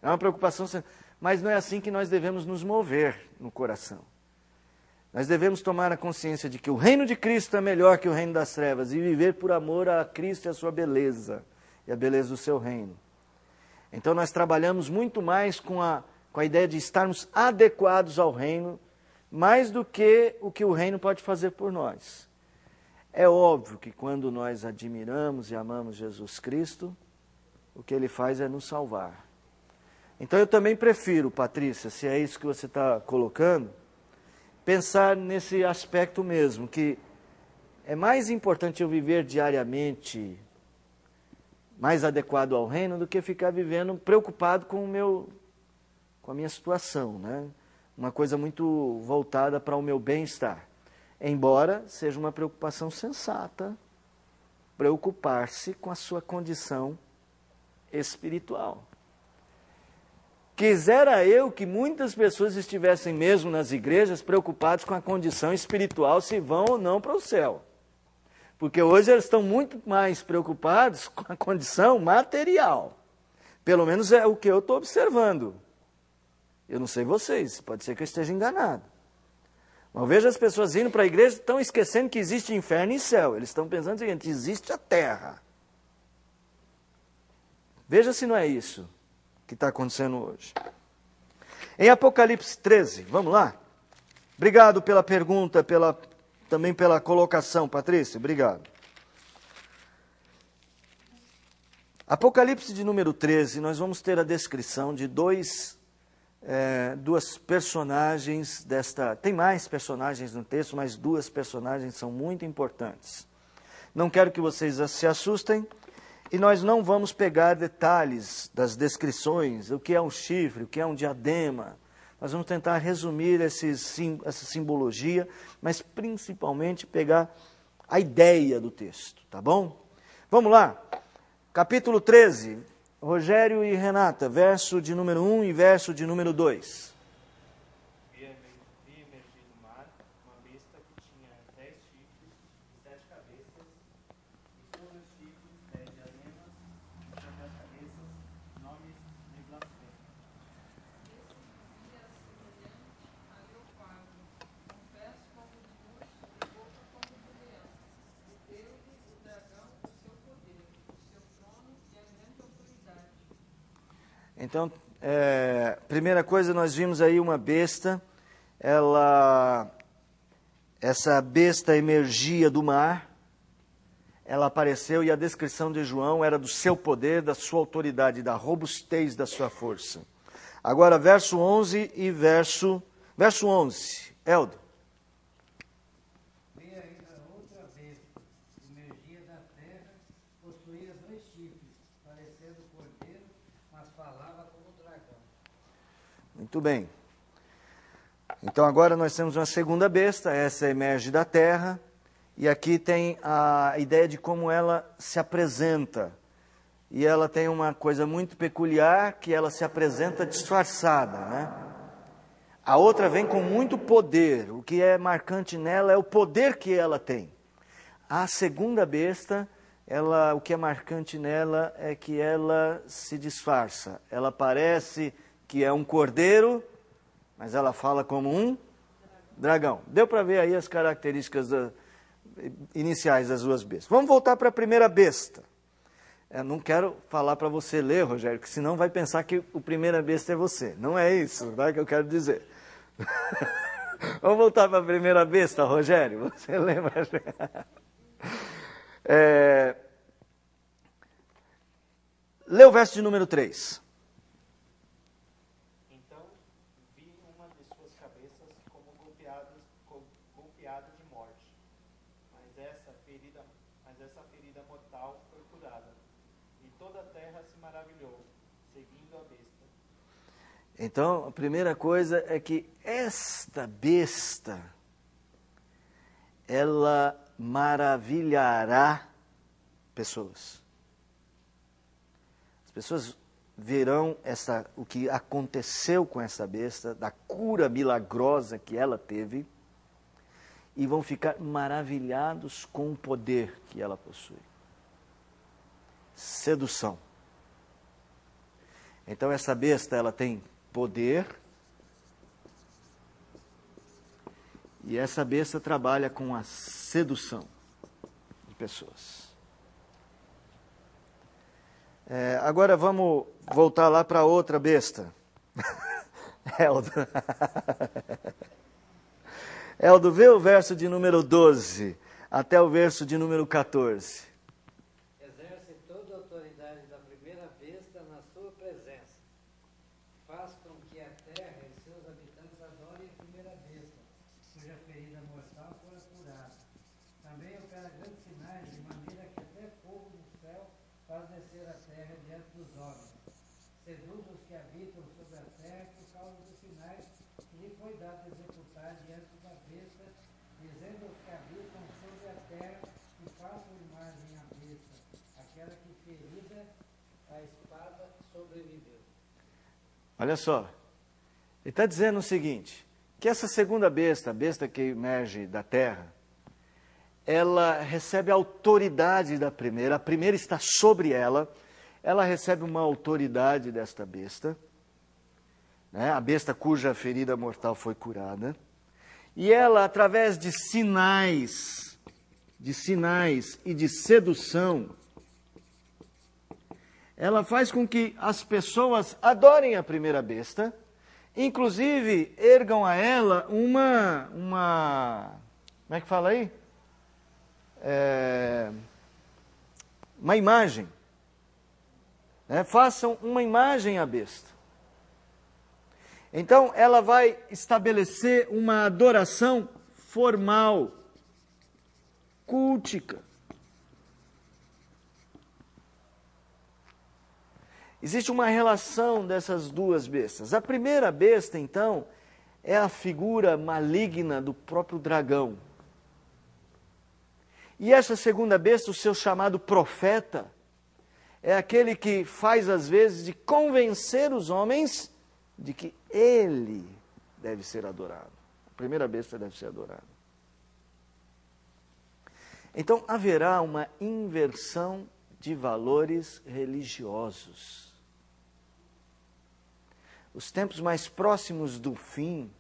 Speaker 1: É uma preocupação sensata, mas não é assim que nós devemos nos mover no coração. Nós devemos tomar a consciência de que o reino de Cristo é melhor que o reino das trevas, e viver por amor a Cristo e a sua beleza, e a beleza do seu reino. Então nós trabalhamos muito mais com a ideia de estarmos adequados ao reino, mais do que o reino pode fazer por nós. É óbvio que quando nós admiramos e amamos Jesus Cristo, o que Ele faz é nos salvar. Então eu também prefiro, Patrícia, se é isso que você está colocando, pensar nesse aspecto mesmo, que é mais importante eu viver diariamente mais adequado ao reino do que ficar vivendo preocupado com a minha situação, né? Uma coisa muito voltada para o meu bem-estar. Embora seja uma preocupação sensata, preocupar-se com a sua condição espiritual. Quisera eu que muitas pessoas estivessem mesmo nas igrejas preocupadas com a condição espiritual, se vão ou não para o céu. Porque hoje eles estão muito mais preocupados com a condição material. Pelo menos é o que eu estou observando. Eu não sei vocês, pode ser que eu esteja enganado. Mas eu vejo as pessoas indo para a igreja e estão esquecendo que existe inferno e céu. Eles estão pensando o seguinte, existe a terra. Veja se não é isso que está acontecendo hoje. Em Apocalipse 13, vamos lá? Obrigado pela pergunta, também pela colocação, Patrícia, obrigado. Apocalipse de número 13, nós vamos ter a descrição de duas personagens desta... Tem mais personagens no texto, mas duas personagens são muito importantes. Não quero que vocês se assustem, e nós não vamos pegar detalhes das descrições, o que é um chifre, o que é um diadema. Nós vamos tentar resumir essa simbologia, mas principalmente pegar a ideia do texto, tá bom? Vamos lá, capítulo 13, Rogério e Renata, verso de número 1 e verso de número 2.
Speaker 7: Vi emergir do mar uma besta que tinha 10 chifres e 7 cabeças, e sobre os chifres 10 diademas, e sobre as cabeças nomes de blasfêmia.
Speaker 1: Então, primeira coisa, nós vimos aí uma besta, essa besta emergia do mar, ela apareceu e a descrição de João era do seu poder, da sua autoridade, da robustez da sua força. Agora, verso 11 e verso 11, Eldo.
Speaker 3: Vi ainda outra besta, emergia da terra, possuía 2 chifres, parecendo cordeiro, mas falava como dragão.
Speaker 1: Muito bem. Então agora nós temos uma segunda besta, essa emerge da terra, e aqui tem a ideia de como ela se apresenta. E ela tem uma coisa muito peculiar, que ela se apresenta disfarçada, né? A outra vem com muito poder, o que é marcante nela é o poder que ela tem. A segunda besta, o que é marcante nela é que ela se disfarça. Ela parece que é um cordeiro, mas ela fala como um dragão. Deu para ver aí as características iniciais das duas bestas. Vamos voltar para a primeira besta. Eu não quero falar para você ler, Rogério, porque senão vai pensar que o primeira besta é você. Não é isso, tá, que eu quero dizer. Vamos voltar para a primeira besta, Rogério. Você lembra? Lê o verso de número 3.
Speaker 7: Então vi uma de suas cabeças como golpeada de morte, mas essa ferida mortal foi curada, e toda a terra se maravilhou, seguindo a besta.
Speaker 1: Então, a primeira coisa é que esta besta, ela maravilhará pessoas. As pessoas verão o que aconteceu com essa besta, da cura milagrosa que ela teve, e vão ficar maravilhados com o poder que ela possui. Sedução. Então essa besta, ela tem poder, e essa besta trabalha com a sedução de pessoas. Agora vamos voltar lá para outra besta. Eldo. Eldo, vê o verso de número 12 até o verso de número 14.
Speaker 3: Exerce toda a autoridade da primeira besta na sua presença. Faz com que a terra e seus habitantes adorem a primeira besta, cuja ferida mortal fora curada. Também opera grandes sinais, de maneira que até fogo do céu faz descer a terra diante dos homens. Seduz os que habitam sobre a terra por causa dos sinais que lhe foi dado executar diante da besta, dizendo aos que habitam sobre a terra que façam imagem à besta, aquela que ferida a espada sobreviveu.
Speaker 1: Olha só, ele está dizendo o seguinte, que essa segunda besta, a besta que emerge da terra, ela recebe a autoridade da primeira, a primeira está sobre ela recebe uma autoridade desta besta, né? A besta cuja ferida mortal foi curada, e ela, através de sinais e de sedução, ela faz com que as pessoas adorem a primeira besta, inclusive ergam a ela uma como é que fala aí? Uma imagem. Façam uma imagem à besta. Então, ela vai estabelecer uma adoração formal, cultica. Existe uma relação dessas duas bestas. A primeira besta, então, é a figura maligna do próprio dragão. E essa segunda besta, o seu chamado profeta, é aquele que faz, às vezes, de convencer os homens de que ele deve ser adorado. A primeira besta deve ser adorada. Então, haverá uma inversão de valores religiosos. Os tempos mais próximos do fim,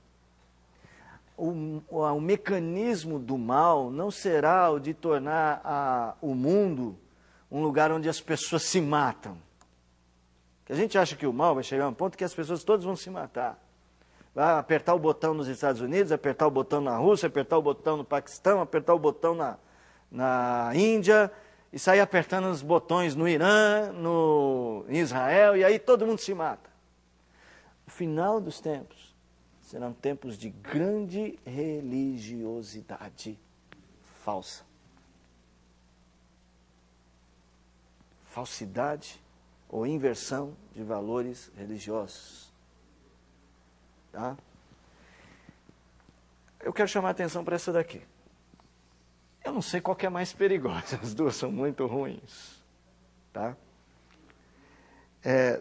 Speaker 1: o mecanismo do mal não será o de tornar o mundo um lugar onde as pessoas se matam. A gente acha que o mal vai chegar a um ponto que as pessoas todas vão se matar. Vai apertar o botão nos Estados Unidos, apertar o botão na Rússia, apertar o botão no Paquistão, apertar o botão na Índia, e sair apertando os botões no Irã, em Israel, e aí todo mundo se mata. O final dos tempos serão tempos de grande religiosidade falsa. Falsidade ou inversão de valores religiosos. Tá? Eu quero chamar a atenção para essa daqui. Eu não sei qual que é mais perigosa, as duas são muito ruins. Tá?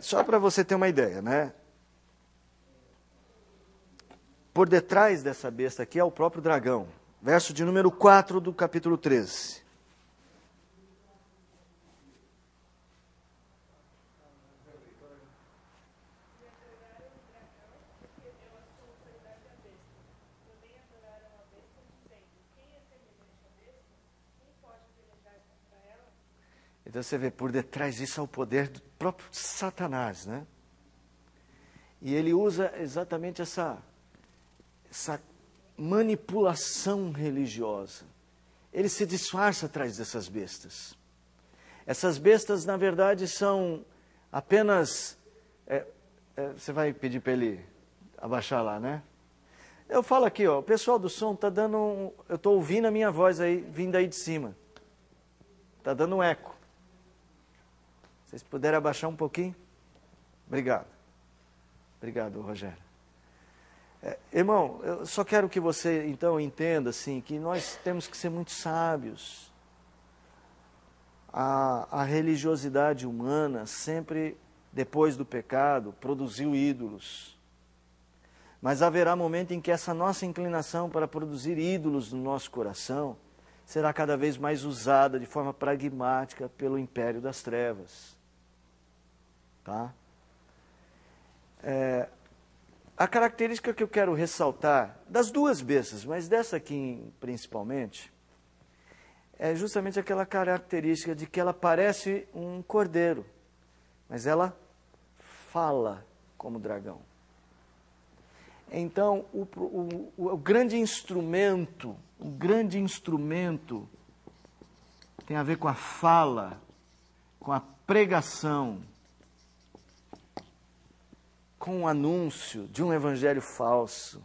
Speaker 1: Só para você ter uma ideia, né? Por detrás dessa besta aqui é o próprio dragão. Verso de número 4 do capítulo 13. Então você vê, por detrás disso é o poder do próprio Satanás, né? E ele usa exatamente essa manipulação religiosa. Ele se disfarça atrás dessas bestas. Essas bestas, na verdade, são apenas... você vai pedir para ele abaixar lá, né? Eu falo aqui, ó, o pessoal do som está dando eu estou ouvindo a minha voz aí, vindo aí de cima. Está dando um eco. Vocês puderem abaixar um pouquinho? Obrigado. Obrigado, Rogério. Irmão, eu só quero que você, então, entenda, assim, que nós temos que ser muito sábios. A religiosidade humana sempre, depois do pecado, produziu ídolos. Mas haverá momento em que essa nossa inclinação para produzir ídolos no nosso coração será cada vez mais usada de forma pragmática pelo império das trevas. Tá? A característica que eu quero ressaltar, das duas bestas, mas dessa aqui principalmente, é justamente aquela característica de que ela parece um cordeiro, mas ela fala como dragão. Então, o grande instrumento tem a ver com a fala, com a pregação, com o anúncio de um evangelho falso,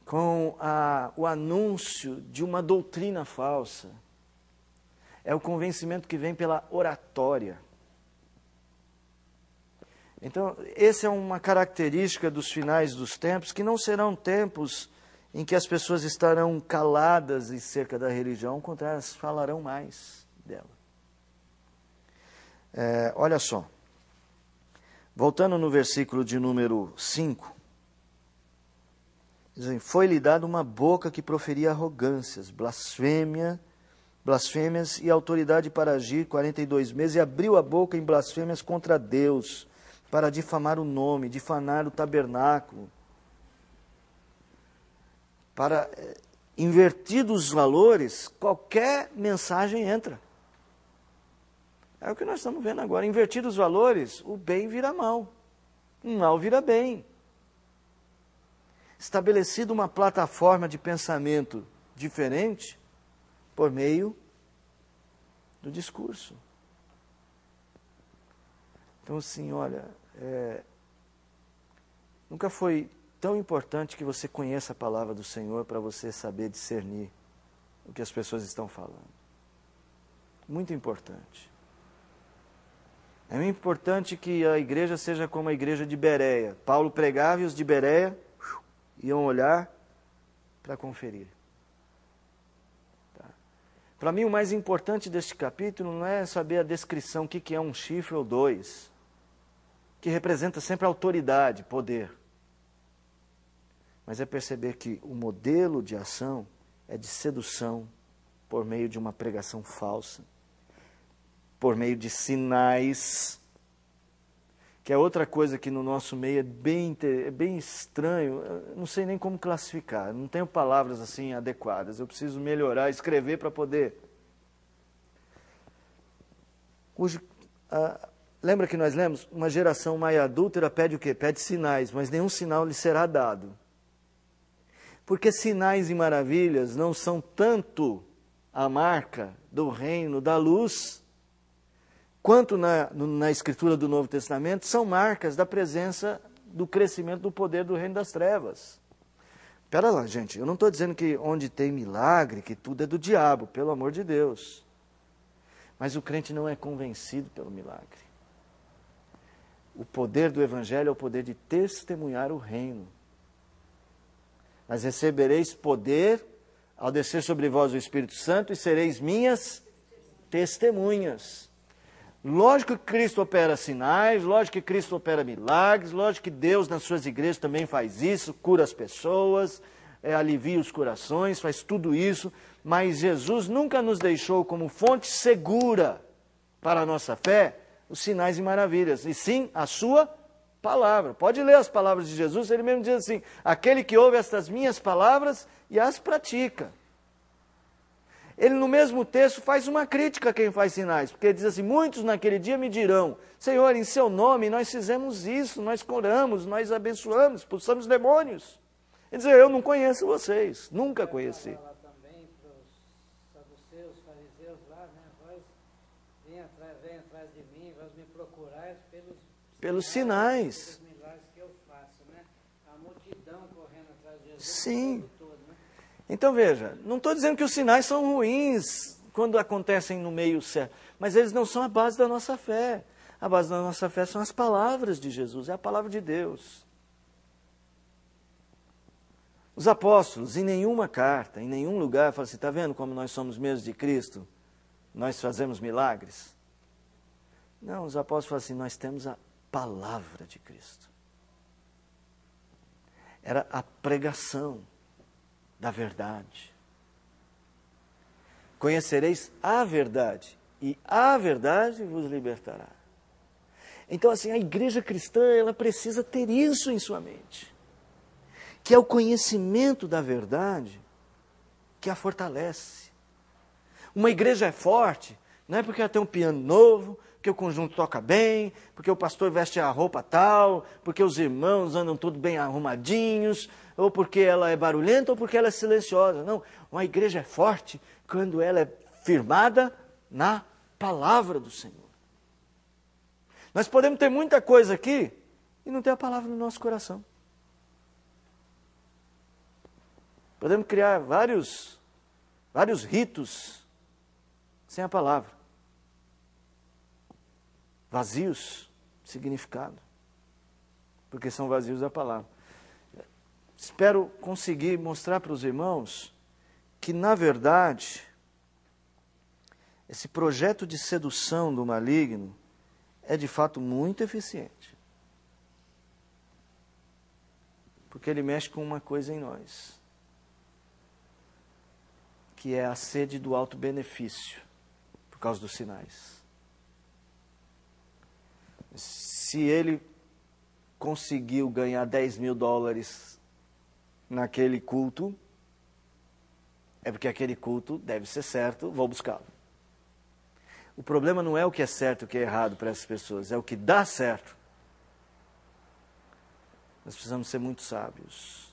Speaker 1: com o anúncio de uma doutrina falsa. É o convencimento que vem pela oratória. Então, essa é uma característica dos finais dos tempos, que não serão tempos em que as pessoas estarão caladas acerca da religião, ao contrário, elas falarão mais dela. Olha só, voltando no versículo de número 5, dizem, foi-lhe dada uma boca que proferia arrogâncias, blasfêmias e autoridade para agir 42 meses, e abriu a boca em blasfêmias contra Deus, para difamar o nome, difamar o tabernáculo, para invertidos os valores, qualquer mensagem entra. É o que nós estamos vendo agora. Invertidos os valores, o bem vira mal, o mal vira bem. Estabelecido uma plataforma de pensamento diferente por meio do discurso. Então, assim, olha, nunca foi tão importante que você conheça a palavra do Senhor para você saber discernir o que as pessoas estão falando. Muito importante. É muito importante que a igreja seja como a igreja de Bereia. Paulo pregava e os de Bereia iam olhar para conferir. Tá? Para mim, o mais importante deste capítulo não é saber a descrição, o que é um chifre ou dois, que representa sempre autoridade, poder. Mas é perceber que o modelo de ação é de sedução por meio de uma pregação falsa, por meio de sinais, que é outra coisa que no nosso meio é bem estranho, eu não sei nem como classificar, não tenho palavras assim adequadas, eu preciso melhorar, escrever para poder. Lembra que nós lemos? Uma geração mais adúltera pede o quê? Pede sinais, mas nenhum sinal lhe será dado. Porque sinais e maravilhas não são tanto a marca do reino da luz, quanto na Escritura do Novo Testamento, são marcas da presença, do crescimento do poder do reino das trevas. Espera lá, gente, eu não estou dizendo que onde tem milagre, que tudo é do diabo, pelo amor de Deus. Mas o crente não é convencido pelo milagre. O poder do Evangelho é o poder de testemunhar o reino. Mas recebereis poder ao descer sobre vós o Espírito Santo e sereis minhas testemunhas. Lógico que Cristo opera sinais, lógico que Cristo opera milagres, lógico que Deus nas suas igrejas também faz isso, cura as pessoas, alivia os corações, faz tudo isso, mas Jesus nunca nos deixou como fonte segura para a nossa fé os sinais e maravilhas, e sim a sua palavra. Pode ler as palavras de Jesus, ele mesmo diz assim, aquele que ouve estas minhas palavras e as pratica. Ele no mesmo texto faz uma crítica a quem faz sinais, porque ele diz assim, muitos naquele dia me dirão, Senhor, em seu nome nós fizemos isso, nós curamos, nós abençoamos, expulsamos demônios. Ele diz, eu não conheço vocês, nunca conheci.
Speaker 3: Lá também para os saduceus, fariseus lá, né? Vós vem atrás de mim, vós me procurais
Speaker 1: pelos sinais.
Speaker 3: pelos milagres que eu faço, né? A multidão correndo atrás de Jesus.
Speaker 1: Sim.
Speaker 3: O tempo todo, né?
Speaker 1: Então veja, não estou dizendo que os sinais são ruins quando acontecem no meio certo, mas eles não são a base da nossa fé. A base da nossa fé são as palavras de Jesus, é a palavra de Deus. Os apóstolos, em nenhuma carta, em nenhum lugar, falam assim, está vendo como nós somos mesmos de Cristo? Nós fazemos milagres? Não, os apóstolos falam assim, nós temos a palavra de Cristo. Era a pregação da verdade. Conhecereis a verdade, e a verdade vos libertará. Então, assim, a igreja cristã, ela precisa ter isso em sua mente. Que é o conhecimento da verdade que a fortalece. Uma igreja é forte, não é porque ela tem um piano novo, porque o conjunto toca bem, porque o pastor veste a roupa tal, porque os irmãos andam tudo bem arrumadinhos, ou porque ela é barulhenta, ou porque ela é silenciosa. Não, uma igreja é forte quando ela é firmada na palavra do Senhor. Nós podemos ter muita coisa aqui e não ter a palavra no nosso coração. Podemos criar vários ritos sem a palavra. Vazios de significado. Porque são vazios da palavra. Espero conseguir mostrar para os irmãos que, na verdade, esse projeto de sedução do maligno é de fato muito eficiente. Porque ele mexe com uma coisa em nós, que é a sede do alto benefício, por causa dos sinais. Se ele conseguiu ganhar $10.000 naquele culto, é porque aquele culto deve ser certo, vou buscá-lo. O problema não é o que é certo e o que é errado para essas pessoas, é o que dá certo. Nós precisamos ser muito sábios.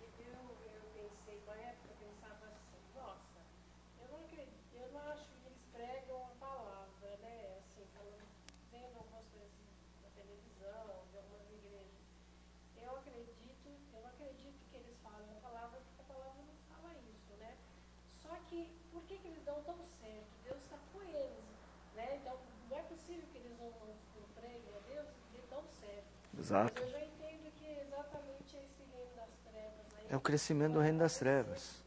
Speaker 5: Eu pensei, na época, eu pensava assim, nossa, eu não acredito, eu não acho que eles pregam a palavra, né? Assim, falando, vendo algumas coisas na televisão, de algumas igrejas. Eu não acredito que eles falam a palavra, porque a palavra não fala isso, né? Só que, por que eles dão tão certo? Deus está com eles, né? Então, não é possível que eles não preguem a Deus e dê tão certo.
Speaker 1: Exato.
Speaker 5: Mas eu já entendo que é exatamente esse reino das trevas aí.
Speaker 1: É o crescimento do reino das trevas.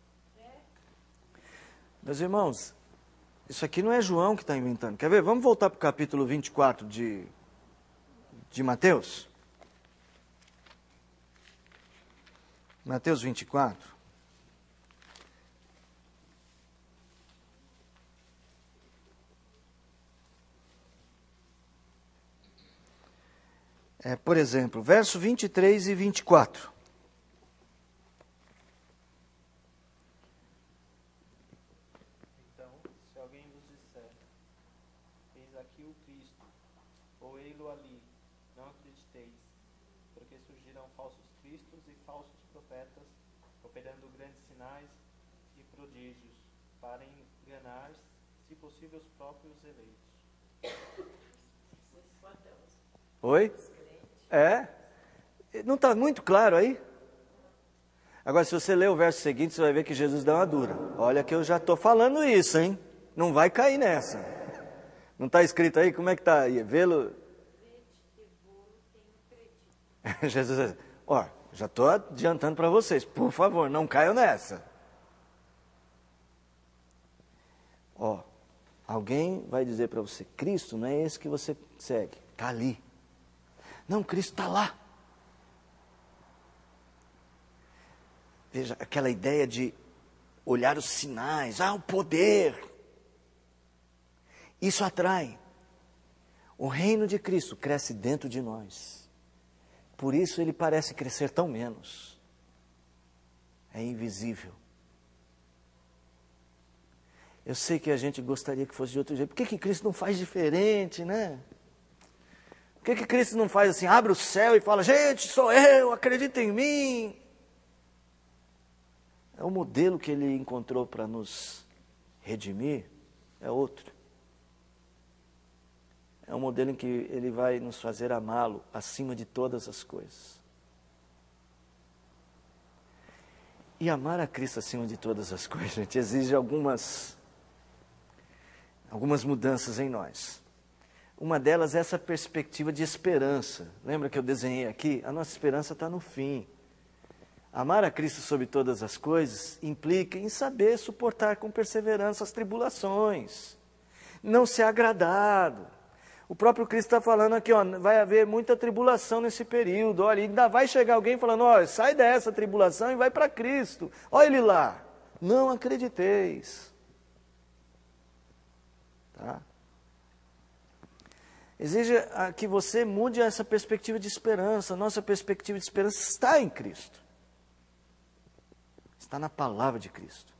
Speaker 1: Meus irmãos, isso aqui não é João que está inventando. Quer ver? Vamos voltar para o capítulo 24 de Mateus. Mateus 24. Por exemplo, verso 23 e 24.
Speaker 7: Então, se alguém vos disser, eis aqui o Cristo, ou ei-lo ali, não acrediteis, porque surgirão falsos cristos e falsos profetas, operando grandes sinais e prodígios, para enganar, se possível, os próprios eleitos.
Speaker 1: Oi? Não está muito claro aí? Agora, se você ler o verso seguinte, você vai ver que Jesus dá uma dura. Olha que eu já estou falando isso, hein? Não vai cair nessa. Não está escrito aí? Como é que está aí? Vê-lo... Jesus diz, já estou adiantando para vocês. Por favor, não caiam nessa. Alguém vai dizer para você, Cristo não é esse que você segue. Está ali. Não, Cristo está lá. Veja, aquela ideia de olhar os sinais, o poder. Isso atrai. O reino de Cristo cresce dentro de nós. Por isso ele parece crescer tão menos. É invisível. Eu sei que a gente gostaria que fosse de outro jeito. Por que Cristo não faz diferente, né? Por Por que Cristo não faz assim, abre o céu e fala, gente, sou eu, acredita em mim? É o modelo que ele encontrou para nos redimir, é outro. É um modelo em que ele vai nos fazer amá-lo acima de todas as coisas. E amar a Cristo acima de todas as coisas, gente, exige algumas mudanças em nós. Uma delas é essa perspectiva de esperança. Lembra que eu desenhei aqui? A nossa esperança está no fim. Amar a Cristo sobre todas as coisas implica em saber suportar com perseverança as tribulações. Não ser agradado. O próprio Cristo está falando aqui, ó, vai haver muita tribulação nesse período. Olha, ainda vai chegar alguém falando, ó, sai dessa tribulação e vai para Cristo. Olha ele lá. Não acrediteis. Tá? Exige que você mude essa perspectiva de esperança. Nossa perspectiva de esperança está em Cristo. Está na palavra de Cristo.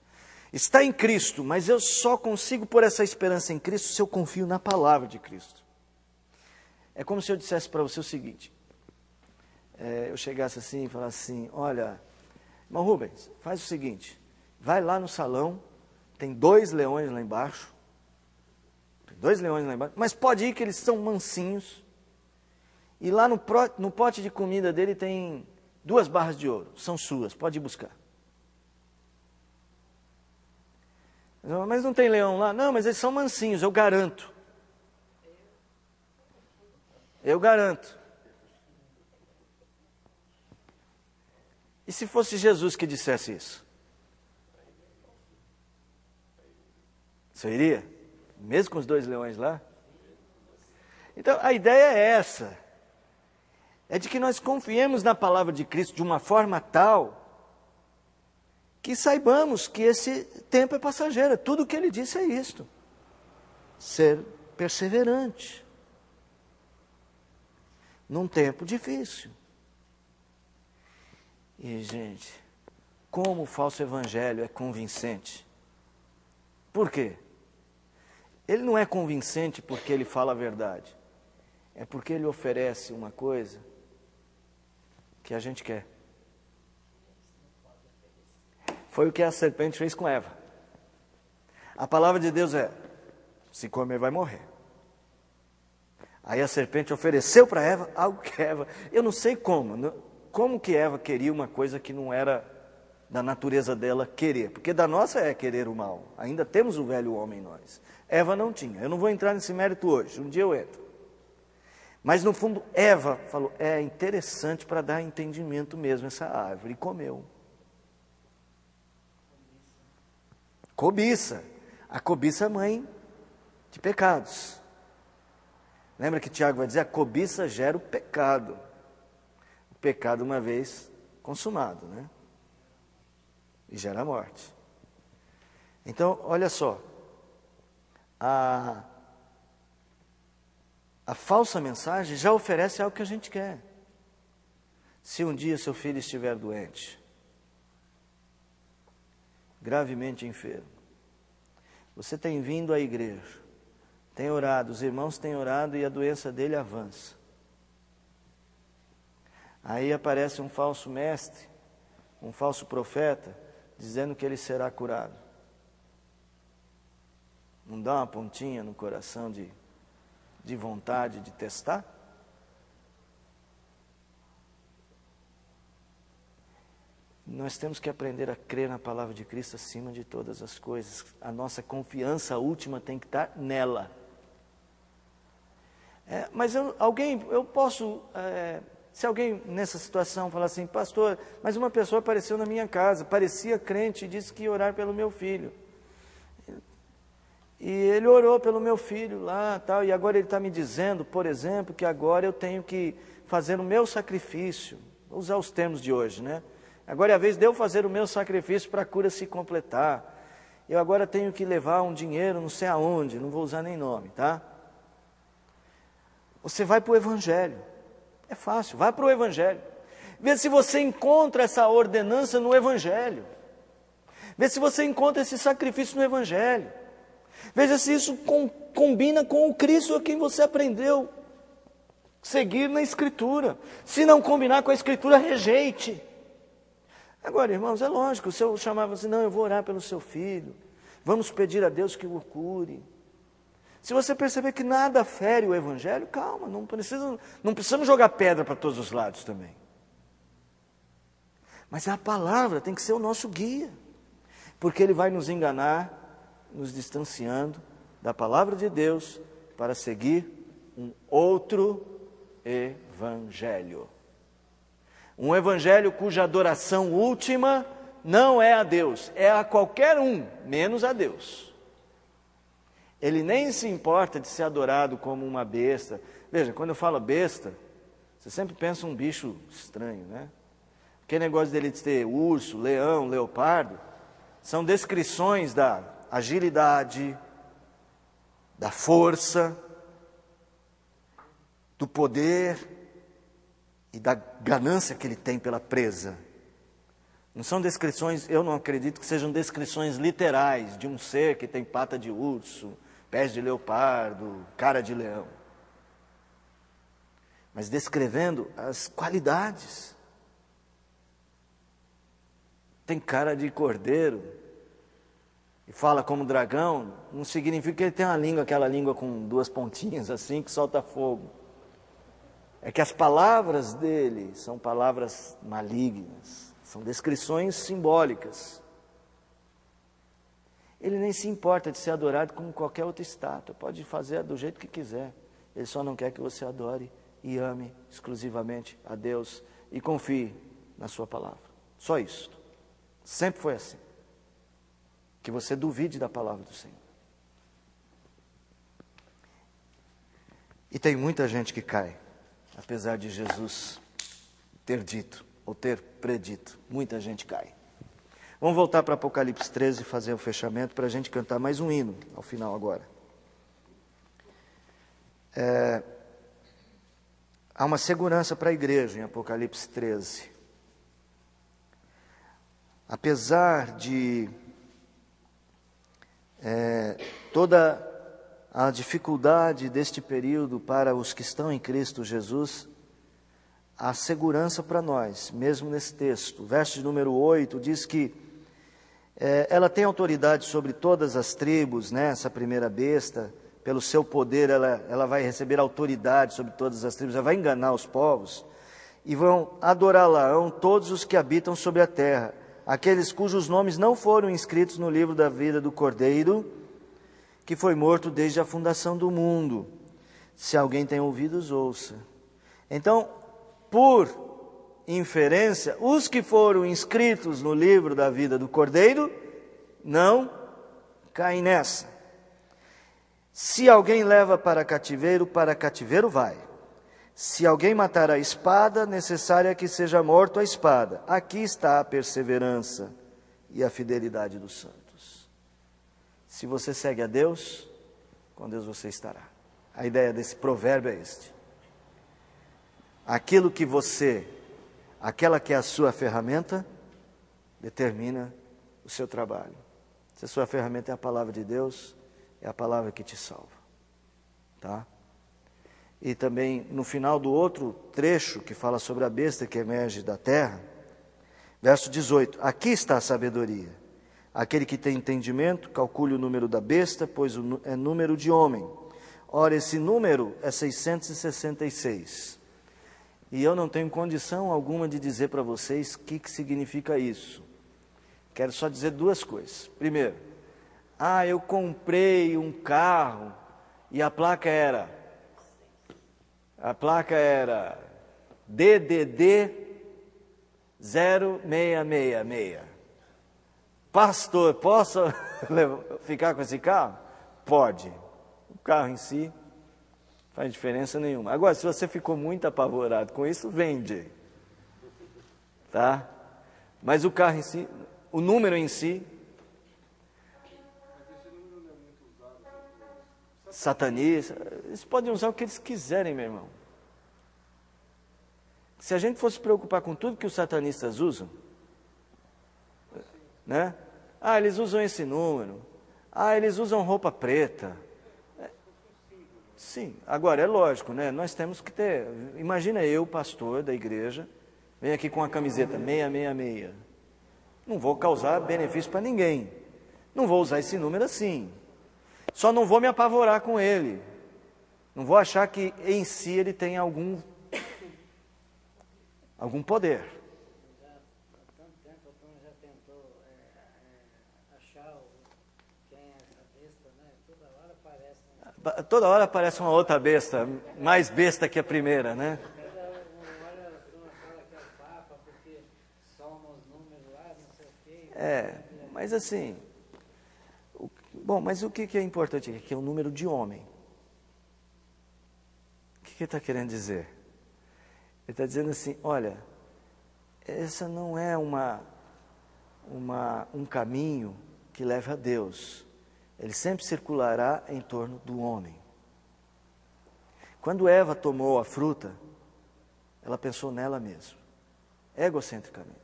Speaker 1: Está em Cristo, mas eu só consigo pôr essa esperança em Cristo se eu confio na palavra de Cristo. É como se eu dissesse para você o seguinte. Eu chegasse assim e falasse assim, olha, irmão Rubens, faz o seguinte, vai lá no salão, tem 2 leões lá embaixo, mas pode ir que eles são mansinhos, e lá no pote de comida dele tem 2 barras de ouro, são suas, pode ir buscar. Mas não tem leão lá? Não, mas eles são mansinhos, eu garanto. Eu garanto. E se fosse Jesus que dissesse isso? Você iria? Mesmo com os 2 leões lá? Então, a ideia é essa. É de que nós confiemos na palavra de Cristo de uma forma tal que saibamos que esse tempo é passageiro. Tudo o que ele disse é isto. Ser perseverante. Num tempo difícil. E, gente, como o falso evangelho é convincente. Por quê? Ele não é convincente porque ele fala a verdade. É porque ele oferece uma coisa que a gente quer. Foi o que a serpente fez com Eva. A palavra de Deus é, se comer vai morrer. Aí a serpente ofereceu para Eva algo que Eva, eu não sei como que Eva queria uma coisa que não era da natureza dela querer, porque da nossa é querer o mal, ainda temos o velho homem em nós. Eva não tinha, eu não vou entrar nesse mérito hoje, um dia eu entro. Mas no fundo Eva falou, é interessante para dar entendimento mesmo essa árvore, e comeu. Cobiça, a cobiça é mãe de pecados. Lembra que Tiago vai dizer, a cobiça gera o pecado. O pecado uma vez consumado, né? E gera a morte. Então, olha só. A falsa mensagem já oferece algo que a gente quer. Se um dia seu filho estiver doente, gravemente enfermo, você tem vindo à igreja, tem orado, os irmãos têm orado e a doença dele avança. Aí aparece um falso mestre, um falso profeta, dizendo que ele será curado. Não dá uma pontinha no coração de vontade de testar? Nós temos que aprender a crer na palavra de Cristo acima de todas as coisas. A nossa confiança última tem que estar nela. Mas eu posso, se alguém nessa situação falar assim, pastor, mas uma pessoa apareceu na minha casa, parecia crente e disse que ia orar pelo meu filho. E ele orou pelo meu filho lá, tal, e agora ele está me dizendo, por exemplo, que agora eu tenho que fazer o meu sacrifício. Vou usar os termos de hoje, né? Agora é a vez de eu fazer o meu sacrifício para a cura se completar. Eu agora tenho que levar um dinheiro, não sei aonde, não vou usar nem nome, tá? Você vai para o Evangelho. É fácil, vai para o Evangelho. Vê se você encontra essa ordenança no Evangelho. Vê se você encontra esse sacrifício no Evangelho. Veja se isso combina com o Cristo a quem você aprendeu Seguir na Escritura. Se não combinar com a Escritura, rejeite. Agora, irmãos, é lógico, se eu chamava assim, não, eu vou orar pelo seu filho, vamos pedir a Deus que o cure. Se você perceber que nada fere o Evangelho, calma, não precisamos jogar pedra para todos os lados também. Mas a palavra tem que ser o nosso guia, porque ele vai nos enganar, nos distanciando da palavra de Deus para seguir um outro evangelho. Um evangelho cuja adoração última não é a Deus, é a qualquer um, menos a Deus. Ele nem se importa de ser adorado como uma besta. Veja, quando eu falo besta, você sempre pensa um bicho estranho, né? Aquele negócio dele de ter urso, leão, leopardo, são descrições da agilidade, da força, do poder e da ganância que ele tem pela presa. Não são descrições, eu não acredito que sejam descrições literais de um ser que tem pata de urso, pés de leopardo, cara de leão. Mas descrevendo as qualidades. Tem cara de cordeiro e fala como dragão, não significa que ele tem uma língua, aquela língua com duas pontinhas assim, que solta fogo. É que as palavras dele são palavras malignas, são descrições simbólicas. Ele nem se importa de ser adorado como qualquer outra estátua, pode fazer do jeito que quiser. Ele só não quer que você adore e ame exclusivamente a Deus e confie na sua palavra. Só isso. Sempre foi assim. Que você duvide da palavra do Senhor. E tem muita gente que cai, apesar de Jesus ter dito, ou ter predito. Muita gente cai. Vamos voltar para Apocalipse 13 e fazer o fechamento para a gente cantar mais um hino ao final agora. Há uma segurança para a igreja em Apocalipse 13. Apesar de toda a dificuldade deste período para os que estão em Cristo Jesus, há segurança para nós, mesmo nesse texto. O verso de número 8 diz que ela tem autoridade sobre todas as tribos, né? Essa primeira besta, pelo seu poder ela vai receber autoridade sobre todas as tribos, ela vai enganar os povos, e vão adorá-la todos os que habitam sobre a terra, aqueles cujos nomes não foram inscritos no livro da vida do Cordeiro, que foi morto desde a fundação do mundo. Se alguém tem ouvidos, ouça. Então, por inferência, os que foram inscritos no livro da vida do Cordeiro não caem nessa. Se alguém leva para cativeiro vai. Se alguém matar a espada, necessário é que seja morto a espada. Aqui está a perseverança e a fidelidade dos santos. Se você segue a Deus, com Deus você estará. A ideia desse provérbio é este. Aquela que é a sua ferramenta, determina o seu trabalho. Se a sua ferramenta é a palavra de Deus, é a palavra que te salva. Tá? E também no final do outro trecho que fala sobre a besta que emerge da terra, verso 18, aqui está a sabedoria. Aquele que tem entendimento, calcule o número da besta, pois é número de homem. Ora, esse número é 666. E eu não tenho condição alguma de dizer para vocês o que significa isso. Quero só dizer duas coisas. Primeiro, eu comprei um carro e a placa era DDD 0666. Pastor, posso ficar com esse carro? Pode. O carro em si não faz diferença nenhuma. Agora, se você ficou muito apavorado com isso, vende. Tá? Mas o carro em si, o número em si, satanista, eles podem usar o que eles quiserem, meu irmão. Se a gente fosse se preocupar com tudo que os satanistas usam, né? Eles usam esse número. Eles usam roupa preta. Sim, agora é lógico, né? Nós temos que ter. Imagina eu, pastor da igreja, venho aqui com a camiseta 666. Não vou causar benefício para ninguém. Não vou usar esse número assim. Só não vou me apavorar com ele. Não vou achar que em si ele tem algum poder.
Speaker 3: Já, há tanto tempo a turma já tentou achar quem é a besta, né? Toda hora aparece. Né?
Speaker 1: Toda hora aparece uma outra besta, mais besta que a primeira, né?
Speaker 3: Toda hora a turma fala que é o Papa, porque somos números lá, não sei o quê.
Speaker 1: Mas assim... Bom, mas o que é importante aqui? Que é o número de homem. O que ele está querendo dizer? Ele está dizendo assim, olha, essa não é um caminho que leva a Deus. Ele sempre circulará em torno do homem. Quando Eva tomou a fruta, ela pensou nela mesma, egocentricamente.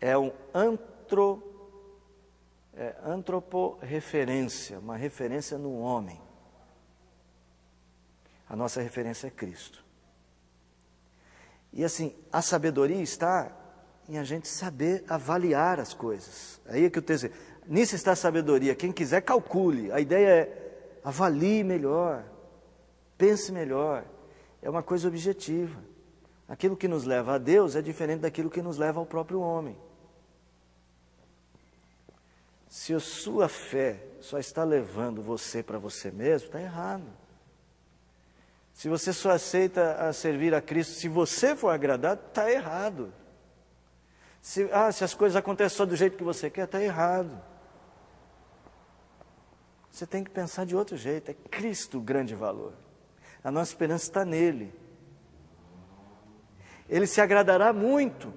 Speaker 1: É um antroporreferência, uma referência no homem. A nossa referência é Cristo. E assim, a sabedoria está em a gente saber avaliar as coisas. Aí é que eu tenho que dizer, nisso está a sabedoria. Quem quiser, calcule. A ideia é avalie melhor, pense melhor. É uma coisa objetiva. Aquilo que nos leva a Deus é diferente daquilo que nos leva ao próprio homem. Se a sua fé só está levando você para você mesmo, está errado. Se você só aceita a servir a Cristo, se você for agradado, está errado. Se as coisas acontecem só do jeito que você quer, está errado. Você tem que pensar de outro jeito. É Cristo o grande valor. A nossa esperança está nele. Ele se agradará muito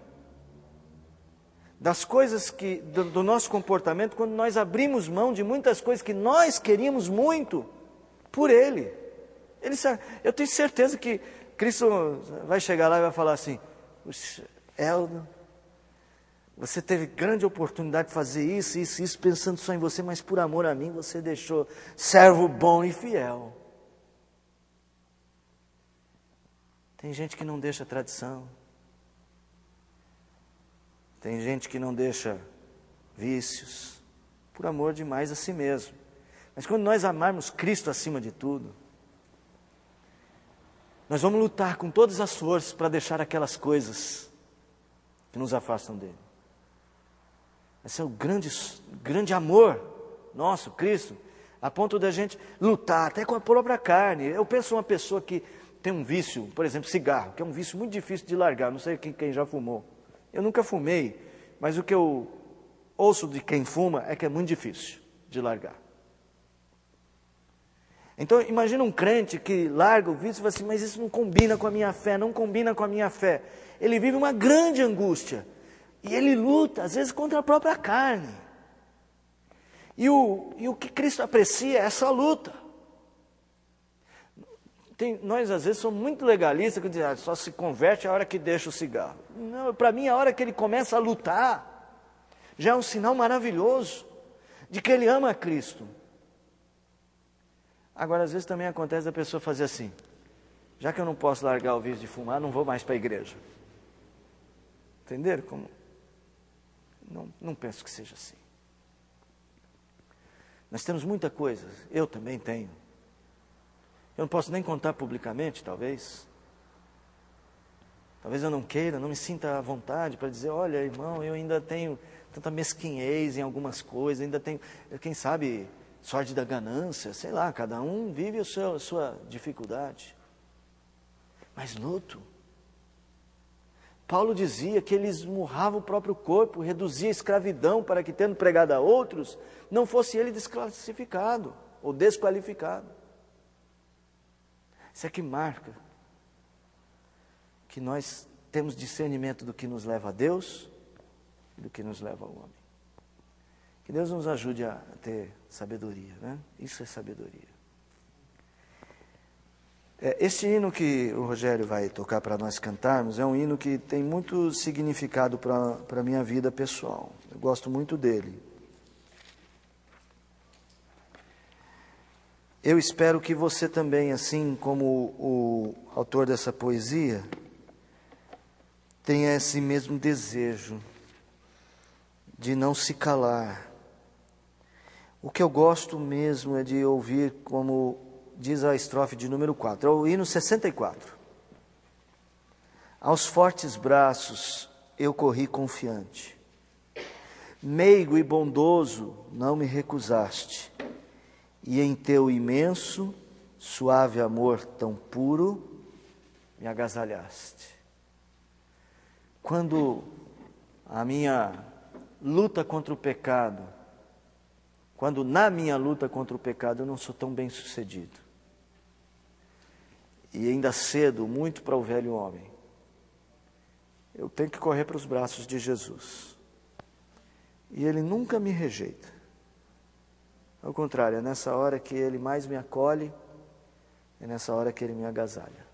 Speaker 1: das coisas do nosso comportamento, quando nós abrimos mão de muitas coisas que nós queríamos muito por Ele. Eu tenho certeza que Cristo vai chegar lá e vai falar assim, Eldo, você teve grande oportunidade de fazer isso, pensando só em você, mas por amor a mim você deixou servo bom e fiel. Tem gente que não deixa tradição. Tem gente que não deixa vícios, por amor demais a si mesmo. Mas quando nós amarmos Cristo acima de tudo, nós vamos lutar com todas as forças para deixar aquelas coisas que nos afastam dele. Esse é o grande amor nosso, Cristo, a ponto da gente lutar até com a própria carne. Eu penso uma pessoa que tem um vício, por exemplo, cigarro, que é um vício muito difícil de largar, não sei quem já fumou. Eu nunca fumei, mas o que eu ouço de quem fuma é que é muito difícil de largar. Então, imagina um crente que larga o vício e fala assim, mas isso não combina com a minha fé, não combina com a minha fé. Ele vive uma grande angústia. E ele luta, às vezes, contra a própria carne. E o que Cristo aprecia é essa luta. Nós, às vezes, somos muito legalistas, que dizem, só se converte a hora que deixa o cigarro. Não, para mim, a hora que ele começa a lutar, já é um sinal maravilhoso de que ele ama a Cristo. Agora, às vezes, também acontece a pessoa fazer assim, já que eu não posso largar o vício de fumar, não vou mais para a igreja. Entenderam? Não penso que seja assim. Nós temos muita coisa, eu também tenho. Eu não posso nem contar publicamente, talvez. Talvez eu não queira, não me sinta à vontade para dizer, olha, irmão, eu ainda tenho tanta mesquinhez em algumas coisas, ainda tenho, quem sabe, sorte da ganância, sei lá, cada um vive a sua dificuldade. Mas luto. Paulo dizia que ele esmurrava o próprio corpo, reduzia a escravidão para que, tendo pregado a outros, não fosse ele desclassificado ou desqualificado. Isso é que marca que nós temos discernimento do que nos leva a Deus e do que nos leva ao homem. Que Deus nos ajude a ter sabedoria, né? Isso é sabedoria. Este hino que o Rogério vai tocar para nós cantarmos é um hino que tem muito significado para a minha vida pessoal. Eu gosto muito dele. Eu espero que você também, assim como o autor dessa poesia, tenha esse mesmo desejo de não se calar. O que eu gosto mesmo é de ouvir, como diz a estrofe de número 4, é o hino 64. Aos fortes braços eu corri confiante, meigo e bondoso não me recusaste, e em teu imenso, suave amor tão puro, me agasalhaste. Quando a minha luta contra o pecado, quando na minha luta contra o pecado eu não sou tão bem sucedido, e ainda cedo muito para o velho homem, eu tenho que correr para os braços de Jesus. E Ele nunca me rejeita. Ao contrário, é nessa hora que Ele mais me acolhe, é nessa hora que Ele me agasalha.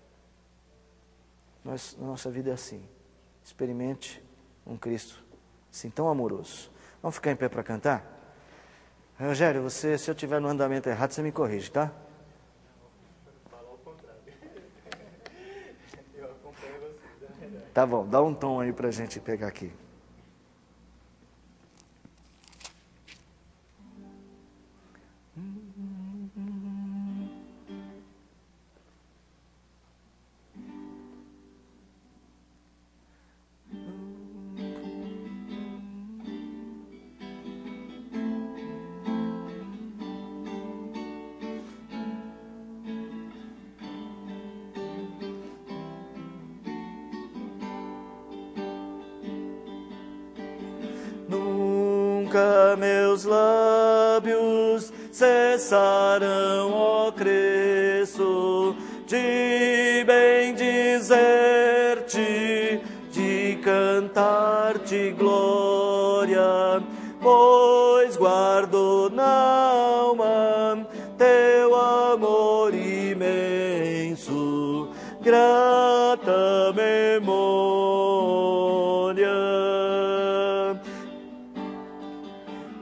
Speaker 1: Nossa vida é assim. Experimente um Cristo assim tão amoroso. Vamos ficar em pé para cantar? Rogério, se eu estiver no andamento errado, você me corrige, tá?
Speaker 7: Fala ao contrário. Eu acompanho você.
Speaker 1: Tá bom, dá um tom aí para a gente pegar aqui. Nunca meus lábios cessarão, ó Cristo, de bendizer-te, de cantar-te glória, pois guardo na alma teu amor imenso, grata memória.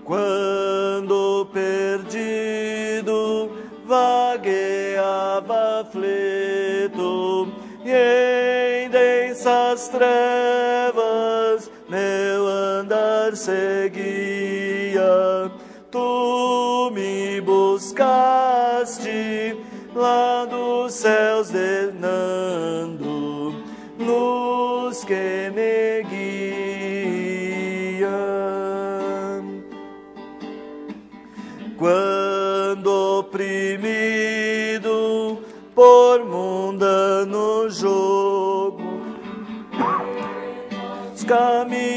Speaker 1: Quando perdido vagueava aflito e em densas trevas meu andar seguia, tu me buscaste lá dos céus denando, luz que me guia. Quando oprimido por mundano jogo, os caminhos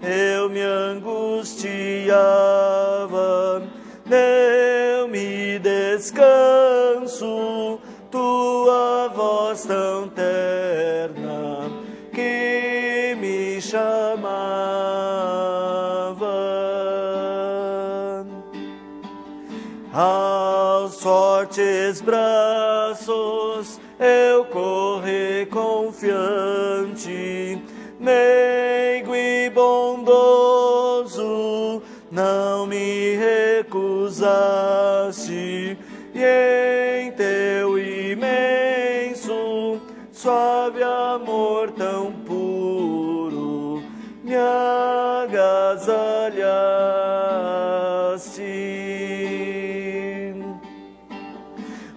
Speaker 1: eu me angustiava, deu-me descanso tua voz tão terna que me chamava. Aos fortes braços eu corri confiante, meigo e bondoso, não me recusaste, e em teu imenso, suave amor tão puro, me agasalhaste.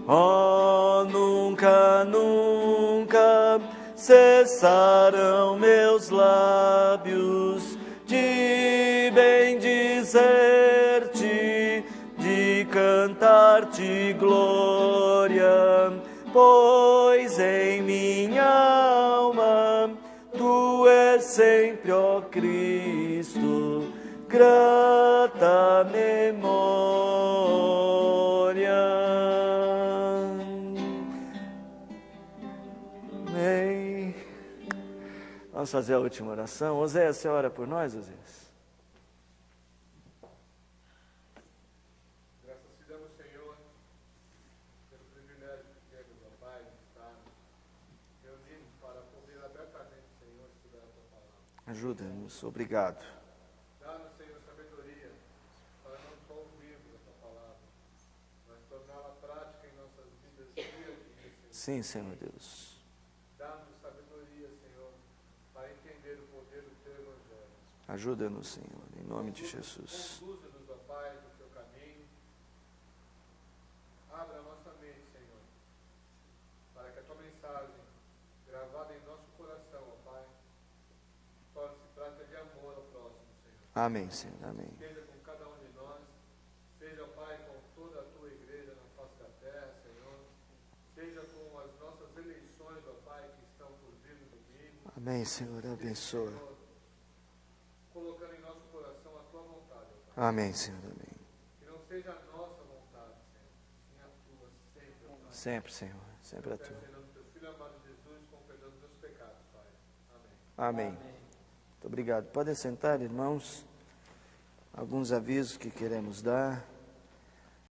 Speaker 1: Oh, nunca, nunca cessarão meus lábios de bendizer-te, de cantar-te glória, pois em minha alma tu és sempre, ó Cristo, grata memória. Amém. Vamos fazer a última oração. Oséias, você ora por nós, Oséias?
Speaker 6: Graças te damos, Senhor, pelo privilégio que temos, ó Pai, de estarmos reunidos para poder abertamente, Senhor, estudar a tua palavra.
Speaker 1: Ajuda-nos. Obrigado.
Speaker 6: Dá-nos, Senhor, sabedoria para não só ouvirmos a tua palavra,
Speaker 1: Sim, Senhor Deus.
Speaker 6: Dá-nos sabedoria, Senhor, para entender o poder do Teu Evangelho.
Speaker 1: Ajuda-nos, Senhor, em nome de Jesus.
Speaker 6: Conduza-nos, ó Pai, no Teu caminho. Abra a nossa mente, Senhor, para que a Tua mensagem, gravada em nosso coração, ó Pai, torne-se prática de amor ao próximo, Senhor.
Speaker 1: Amém, Senhor, amém.
Speaker 6: Esteja com cada um de nós, seja, ó Pai, com toda a Tua igreja na face da terra, Senhor. Seja com as nossas eleições, ó Pai, que estão por vir no domingo.
Speaker 1: Amém, Senhor, abençoa.
Speaker 6: Senhor, colocando em nosso coração a Tua vontade, ó Pai.
Speaker 1: Amém, Senhor, amém.
Speaker 6: Que não seja a nossa vontade, Senhor, sim a Tua, sempre, ó Pai.
Speaker 1: Sempre, Senhor, sempre a
Speaker 6: Peço
Speaker 1: Tua.
Speaker 6: em nome do Teu Filho amado Jesus, com perdão dos meus pecados, Pai.
Speaker 1: Amém.
Speaker 6: Amém.
Speaker 1: Muito obrigado. Podem sentar, irmãos. Alguns avisos que queremos dar.